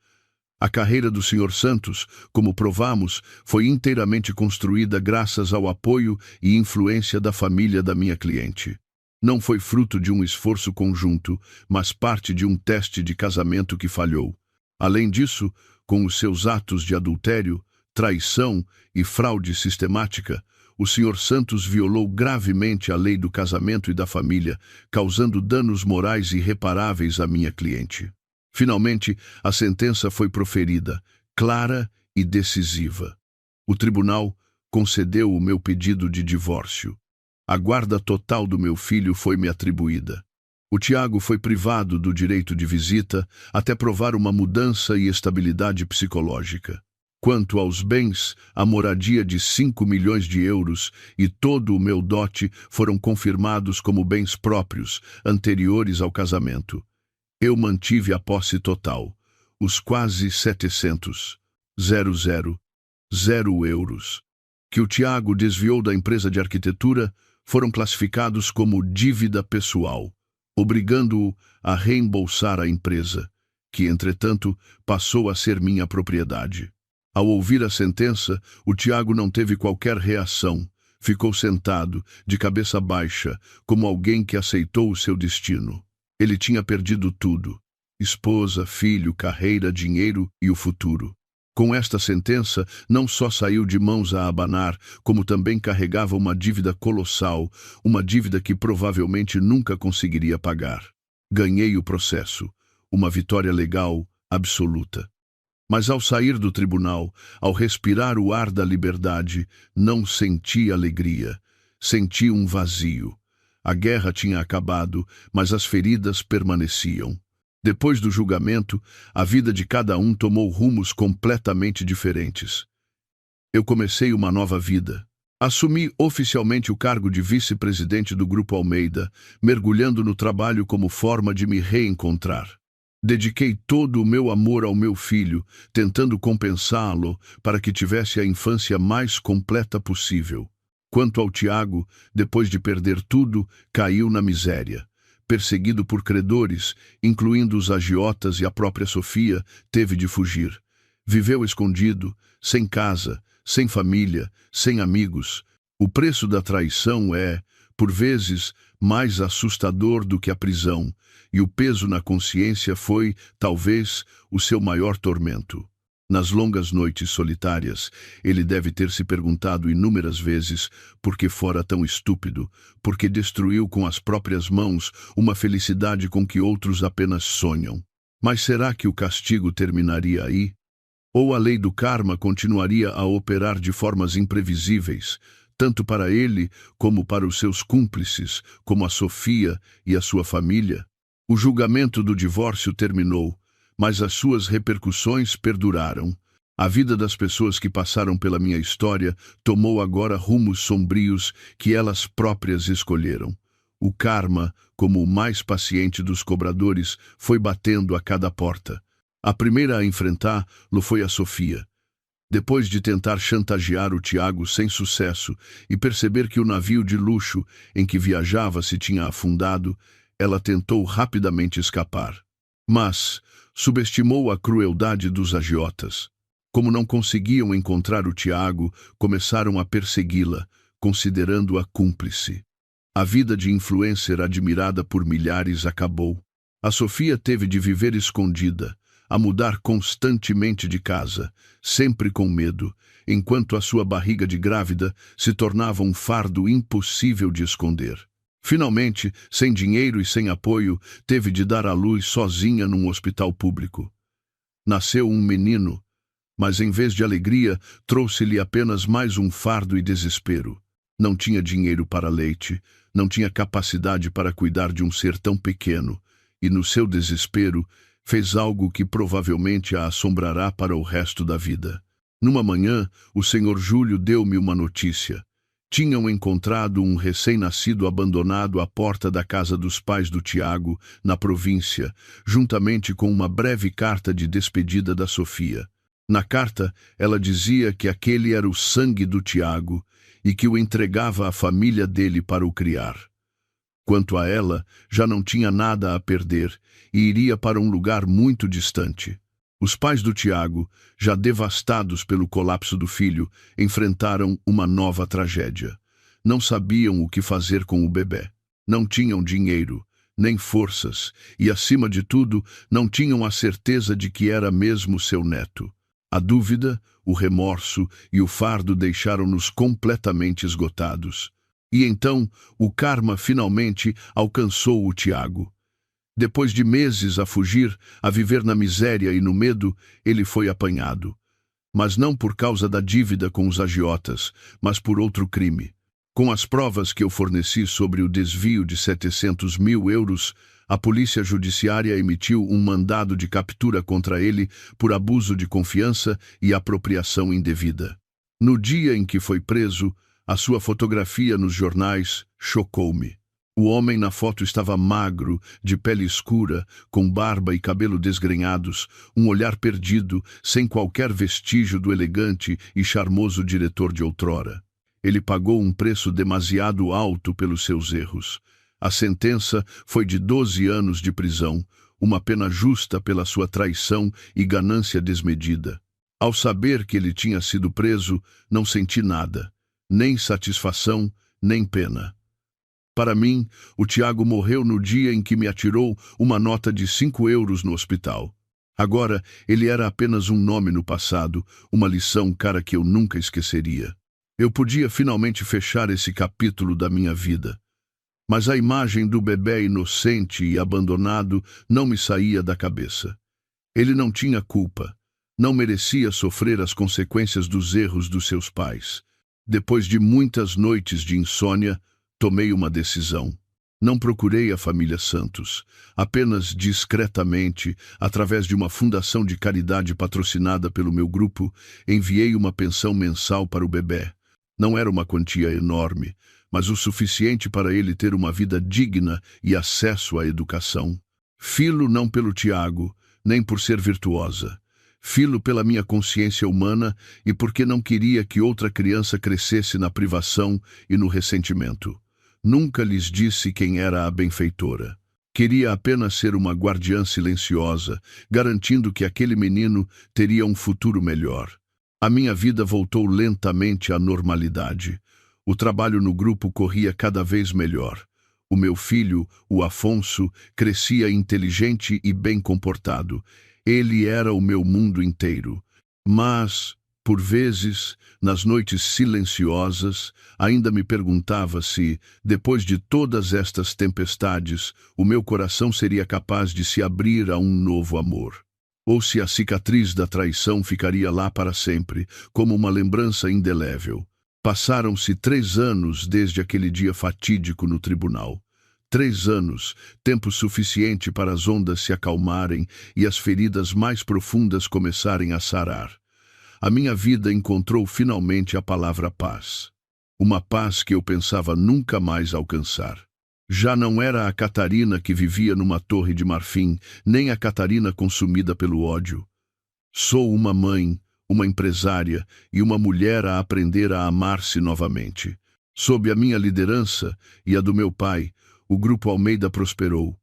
"a carreira do Sr. Santos, como provamos, foi inteiramente construída graças ao apoio e influência da família da minha cliente. Não foi fruto de um esforço conjunto, mas parte de um teste de casamento que falhou. Além disso, com os seus atos de adultério, traição e fraude sistemática, o Sr. Santos violou gravemente a lei do casamento e da família, causando danos morais irreparáveis à minha cliente." Finalmente, a sentença foi proferida, clara e decisiva. O tribunal concedeu o meu pedido de divórcio. A guarda total do meu filho foi-me atribuída. O Tiago foi privado do direito de visita até provar uma mudança e estabilidade psicológica. Quanto aos bens, a moradia de 5 milhões de euros e todo o meu dote foram confirmados como bens próprios, anteriores ao casamento. Eu mantive a posse total, os quase 700.000 euros, que o Tiago desviou da empresa de arquitetura, foram classificados como dívida pessoal, obrigando-o a reembolsar a empresa, que, entretanto, passou a ser minha propriedade. Ao ouvir a sentença, o Tiago não teve qualquer reação. Ficou sentado, de cabeça baixa, como alguém que aceitou o seu destino. Ele tinha perdido tudo: esposa, filho, carreira, dinheiro e o futuro. Com esta sentença, não só saiu de mãos a abanar, como também carregava uma dívida colossal, uma dívida que provavelmente nunca conseguiria pagar. Ganhei o processo, uma vitória legal absoluta. Mas ao sair do tribunal, ao respirar o ar da liberdade, não senti alegria, senti um vazio. A guerra tinha acabado, mas as feridas permaneciam. Depois do julgamento, a vida de cada um tomou rumos completamente diferentes. Eu comecei uma nova vida. Assumi oficialmente o cargo de vice-presidente do Grupo Almeida, mergulhando no trabalho como forma de me reencontrar. Dediquei todo o meu amor ao meu filho, tentando compensá-lo para que tivesse a infância mais completa possível. Quanto ao Tiago, depois de perder tudo, caiu na miséria. Perseguido por credores, incluindo os agiotas e a própria Sofia, teve de fugir. Viveu escondido, sem casa, sem família, sem amigos. O preço da traição é, por vezes, mais assustador do que a prisão, e o peso na consciência foi, talvez, o seu maior tormento. Nas longas noites solitárias, ele deve ter se perguntado inúmeras vezes por que fora tão estúpido, porque destruiu com as próprias mãos uma felicidade com que outros apenas sonham. Mas será que o castigo terminaria aí? Ou a lei do karma continuaria a operar de formas imprevisíveis, tanto para ele como para os seus cúmplices, como a Sofia e a sua família? O julgamento do divórcio terminou, mas as suas repercussões perduraram. A vida das pessoas que passaram pela minha história tomou agora rumos sombrios que elas próprias escolheram. O karma, como o mais paciente dos cobradores, foi batendo a cada porta. A primeira a enfrentá-lo foi a Sofia. Depois de tentar chantagear o Tiago sem sucesso e perceber que o navio de luxo em que viajava se tinha afundado, ela tentou rapidamente escapar. Mas subestimou a crueldade dos agiotas. Como não conseguiam encontrar o Tiago, começaram a persegui-la, considerando-a cúmplice. A vida de influencer admirada por milhares acabou. A Sofia teve de viver escondida, a mudar constantemente de casa, sempre com medo, enquanto a sua barriga de grávida se tornava um fardo impossível de esconder. Finalmente, sem dinheiro e sem apoio, teve de dar à luz sozinha num hospital público. Nasceu um menino, mas em vez de alegria, trouxe-lhe apenas mais um fardo e desespero. Não tinha dinheiro para leite, não tinha capacidade para cuidar de um ser tão pequeno, e no seu desespero, fez algo que provavelmente a assombrará para o resto da vida. Numa manhã, o Sr. Júlio deu-me uma notícia. Tinham encontrado um recém-nascido abandonado à porta da casa dos pais do Tiago, na província, juntamente com uma breve carta de despedida da Sofia. Na carta, ela dizia que aquele era o sangue do Tiago e que o entregava à família dele para o criar. Quanto a ela, já não tinha nada a perder e iria para um lugar muito distante. Os pais do Tiago, já devastados pelo colapso do filho, enfrentaram uma nova tragédia. Não sabiam o que fazer com o bebê. Não tinham dinheiro, nem forças, e, acima de tudo, não tinham a certeza de que era mesmo seu neto. A dúvida, o remorso e o fardo deixaram-nos completamente esgotados. E então, o karma finalmente alcançou o Tiago. Depois de meses a fugir, a viver na miséria e no medo, ele foi apanhado. Mas não por causa da dívida com os agiotas, mas por outro crime. Com as provas que eu forneci sobre o desvio de 700 mil euros, a polícia judiciária emitiu um mandado de captura contra ele por abuso de confiança e apropriação indevida. No dia em que foi preso, a sua fotografia nos jornais chocou-me. O homem na foto estava magro, de pele escura, com barba e cabelo desgrenhados, um olhar perdido, sem qualquer vestígio do elegante e charmoso diretor de outrora. Ele pagou um preço demasiado alto pelos seus erros. A sentença foi de 12 anos de prisão, uma pena justa pela sua traição e ganância desmedida. Ao saber que ele tinha sido preso, não senti nada, nem satisfação, nem pena. Para mim, o Tiago morreu no dia em que me atirou uma nota de 5 euros no hospital. Agora, ele era apenas um nome no passado, uma lição cara que eu nunca esqueceria. Eu podia finalmente fechar esse capítulo da minha vida. Mas a imagem do bebê inocente e abandonado não me saía da cabeça. Ele não tinha culpa, não merecia sofrer as consequências dos erros dos seus pais. Depois de muitas noites de insônia, tomei uma decisão. Não procurei a família Santos. Apenas discretamente, através de uma fundação de caridade patrocinada pelo meu grupo, enviei uma pensão mensal para o bebê. Não era uma quantia enorme, mas o suficiente para ele ter uma vida digna e acesso à educação. Filo não pelo Tiago, nem por ser virtuosa. Filo pela minha consciência humana e porque não queria que outra criança crescesse na privação e no ressentimento. Nunca lhes disse quem era a benfeitora. Queria apenas ser uma guardiã silenciosa, garantindo que aquele menino teria um futuro melhor. A minha vida voltou lentamente à normalidade. O trabalho no grupo corria cada vez melhor. O meu filho, o Afonso, crescia inteligente e bem comportado. Ele era o meu mundo inteiro. Mas, por vezes, nas noites silenciosas, ainda me perguntava se, depois de todas estas tempestades, o meu coração seria capaz de se abrir a um novo amor. Ou se a cicatriz da traição ficaria lá para sempre, como uma lembrança indelével. Passaram-se 3 anos desde aquele dia fatídico no tribunal. 3 anos, tempo suficiente para as ondas se acalmarem e as feridas mais profundas começarem a sarar. A minha vida encontrou finalmente a palavra paz. Uma paz que eu pensava nunca mais alcançar. Já não era a Catarina que vivia numa torre de marfim, nem a Catarina consumida pelo ódio. Sou uma mãe, uma empresária e uma mulher a aprender a amar-se novamente. Sob a minha liderança e a do meu pai, o Grupo Almeida prosperou.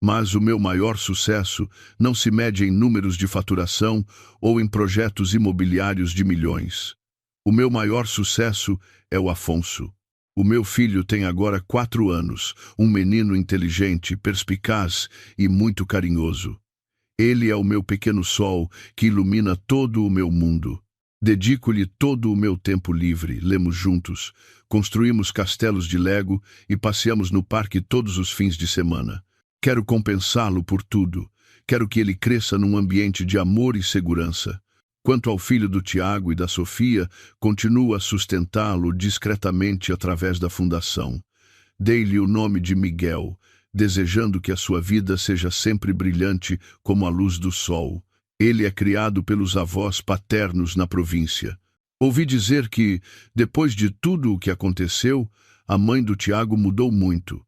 Mas o meu maior sucesso não se mede em números de faturação ou em projetos imobiliários de milhões. O meu maior sucesso é o Afonso. O meu filho tem agora 4 anos, um menino inteligente, perspicaz e muito carinhoso. Ele é o meu pequeno sol que ilumina todo o meu mundo. Dedico-lhe todo o meu tempo livre, lemos juntos, construímos castelos de Lego e passeamos no parque todos os fins de semana. Quero compensá-lo por tudo. Quero que ele cresça num ambiente de amor e segurança. Quanto ao filho do Tiago e da Sofia, continuo a sustentá-lo discretamente através da fundação. Dei-lhe o nome de Miguel, desejando que a sua vida seja sempre brilhante como a luz do sol. Ele é criado pelos avós paternos na província. Ouvi dizer que, depois de tudo o que aconteceu, a mãe do Tiago mudou muito.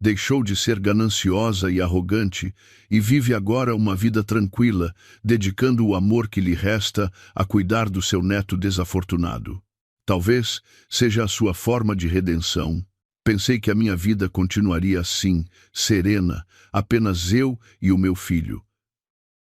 Deixou de ser gananciosa e arrogante e vive agora uma vida tranquila, dedicando o amor que lhe resta a cuidar do seu neto desafortunado. Talvez seja a sua forma de redenção. Pensei que a minha vida continuaria assim, serena, apenas eu e o meu filho.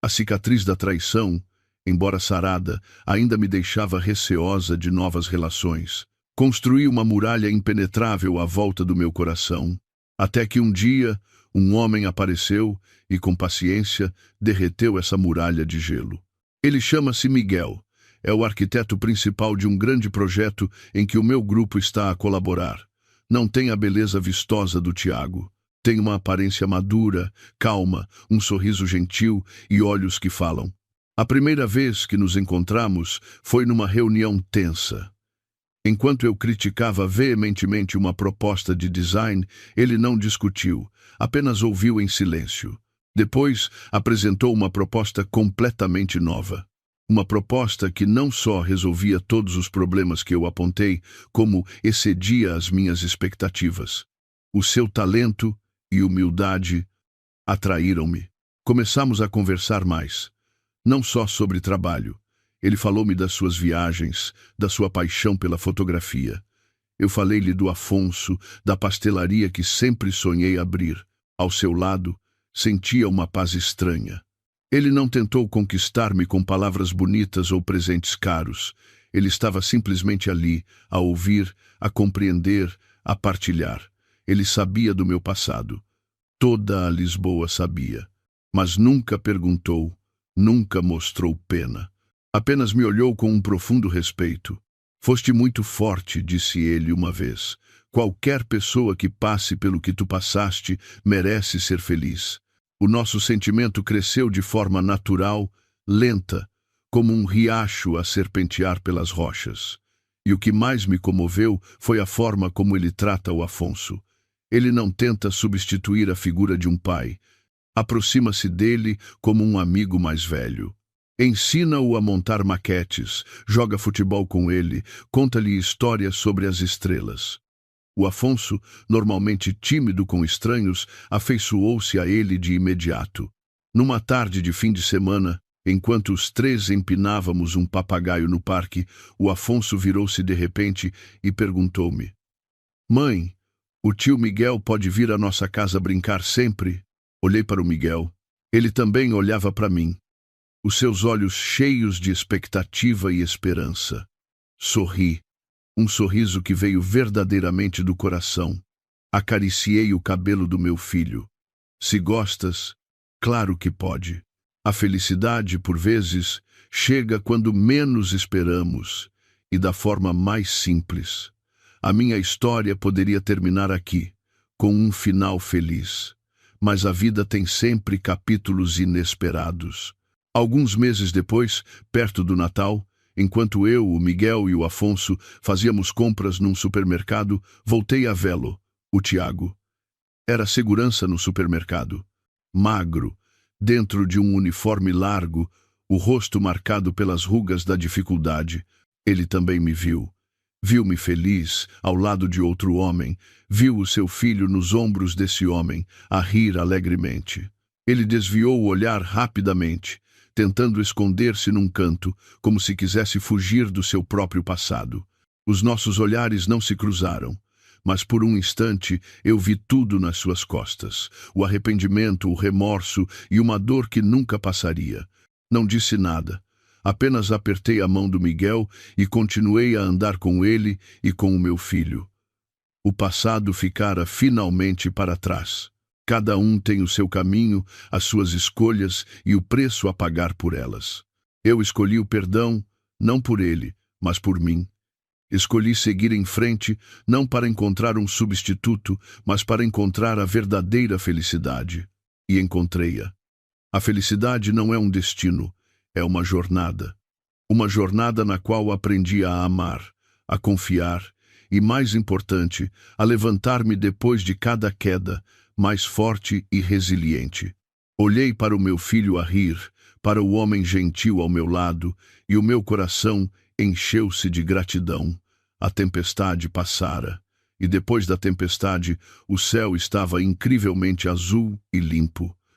A cicatriz da traição, embora sarada, ainda me deixava receosa de novas relações. Construí uma muralha impenetrável à volta do meu coração. Até que um dia, um homem apareceu e, com paciência, derreteu essa muralha de gelo. Ele chama-se Miguel. É o arquiteto principal de um grande projeto em que o meu grupo está a colaborar. Não tem a beleza vistosa do Tiago. Tem uma aparência madura, calma, um sorriso gentil e olhos que falam. A primeira vez que nos encontramos foi numa reunião tensa. Enquanto eu criticava veementemente uma proposta de design, ele não discutiu, apenas ouviu em silêncio. Depois, apresentou uma proposta completamente nova. Uma proposta que não só resolvia todos os problemas que eu apontei, como excedia as minhas expectativas. O seu talento e humildade atraíram-me. Começamos a conversar mais, não só sobre trabalho. Ele falou-me das suas viagens, da sua paixão pela fotografia. Eu falei-lhe do Afonso, da pastelaria que sempre sonhei abrir. Ao seu lado, sentia uma paz estranha. Ele não tentou conquistar-me com palavras bonitas ou presentes caros. Ele estava simplesmente ali, a ouvir, a compreender, a partilhar. Ele sabia do meu passado. Toda a Lisboa sabia. Mas nunca perguntou, nunca mostrou pena. Apenas me olhou com um profundo respeito. Foste muito forte, disse ele uma vez. Qualquer pessoa que passe pelo que tu passaste merece ser feliz. O nosso sentimento cresceu de forma natural, lenta, como um riacho a serpentear pelas rochas. E o que mais me comoveu foi a forma como ele trata o Afonso. Ele não tenta substituir a figura de um pai. Aproxima-se dele como um amigo mais velho. Ensina-o a montar maquetes, joga futebol com ele, conta-lhe histórias sobre as estrelas. O Afonso, normalmente tímido com estranhos, afeiçoou-se a ele de imediato. Numa tarde de fim de semana, enquanto os 3 empinávamos um papagaio no parque, o Afonso virou-se de repente e perguntou-me: Mãe, o tio Miguel pode vir à nossa casa brincar sempre? Olhei para o Miguel. Ele também olhava para mim. Os seus olhos cheios de expectativa e esperança. Sorri. Um sorriso que veio verdadeiramente do coração. Acariciei o cabelo do meu filho. Se gostas, claro que pode. A felicidade, por vezes, chega quando menos esperamos e da forma mais simples. A minha história poderia terminar aqui, com um final feliz. Mas a vida tem sempre capítulos inesperados. Alguns meses depois, perto do Natal, enquanto eu, o Miguel e o Afonso fazíamos compras num supermercado, voltei a vê-lo, o Tiago. Era segurança no supermercado. Magro, dentro de um uniforme largo, o rosto marcado pelas rugas da dificuldade. Ele também me viu. Viu-me feliz, ao lado de outro homem. Viu o seu filho nos ombros desse homem, a rir alegremente. Ele desviou o olhar rapidamente, tentando esconder-se num canto, como se quisesse fugir do seu próprio passado. Os nossos olhares não se cruzaram, mas por um instante eu vi tudo nas suas costas, o arrependimento, o remorso e uma dor que nunca passaria. Não disse nada. Apenas apertei a mão do Miguel e continuei a andar com ele e com o meu filho. O passado ficara finalmente para trás. Cada um tem o seu caminho, as suas escolhas e o preço a pagar por elas. Eu escolhi o perdão, não por ele, mas por mim. Escolhi seguir em frente, não para encontrar um substituto, mas para encontrar a verdadeira felicidade. E encontrei-a. A felicidade não é um destino, é uma jornada. Uma jornada na qual aprendi a amar, a confiar e, mais importante, a levantar-me depois de cada queda, mais forte e resiliente. Olhei para o meu filho a rir, para o homem gentil ao meu lado, e o meu coração encheu-se de gratidão. A tempestade passara, e depois da tempestade, o céu estava incrivelmente azul e limpo.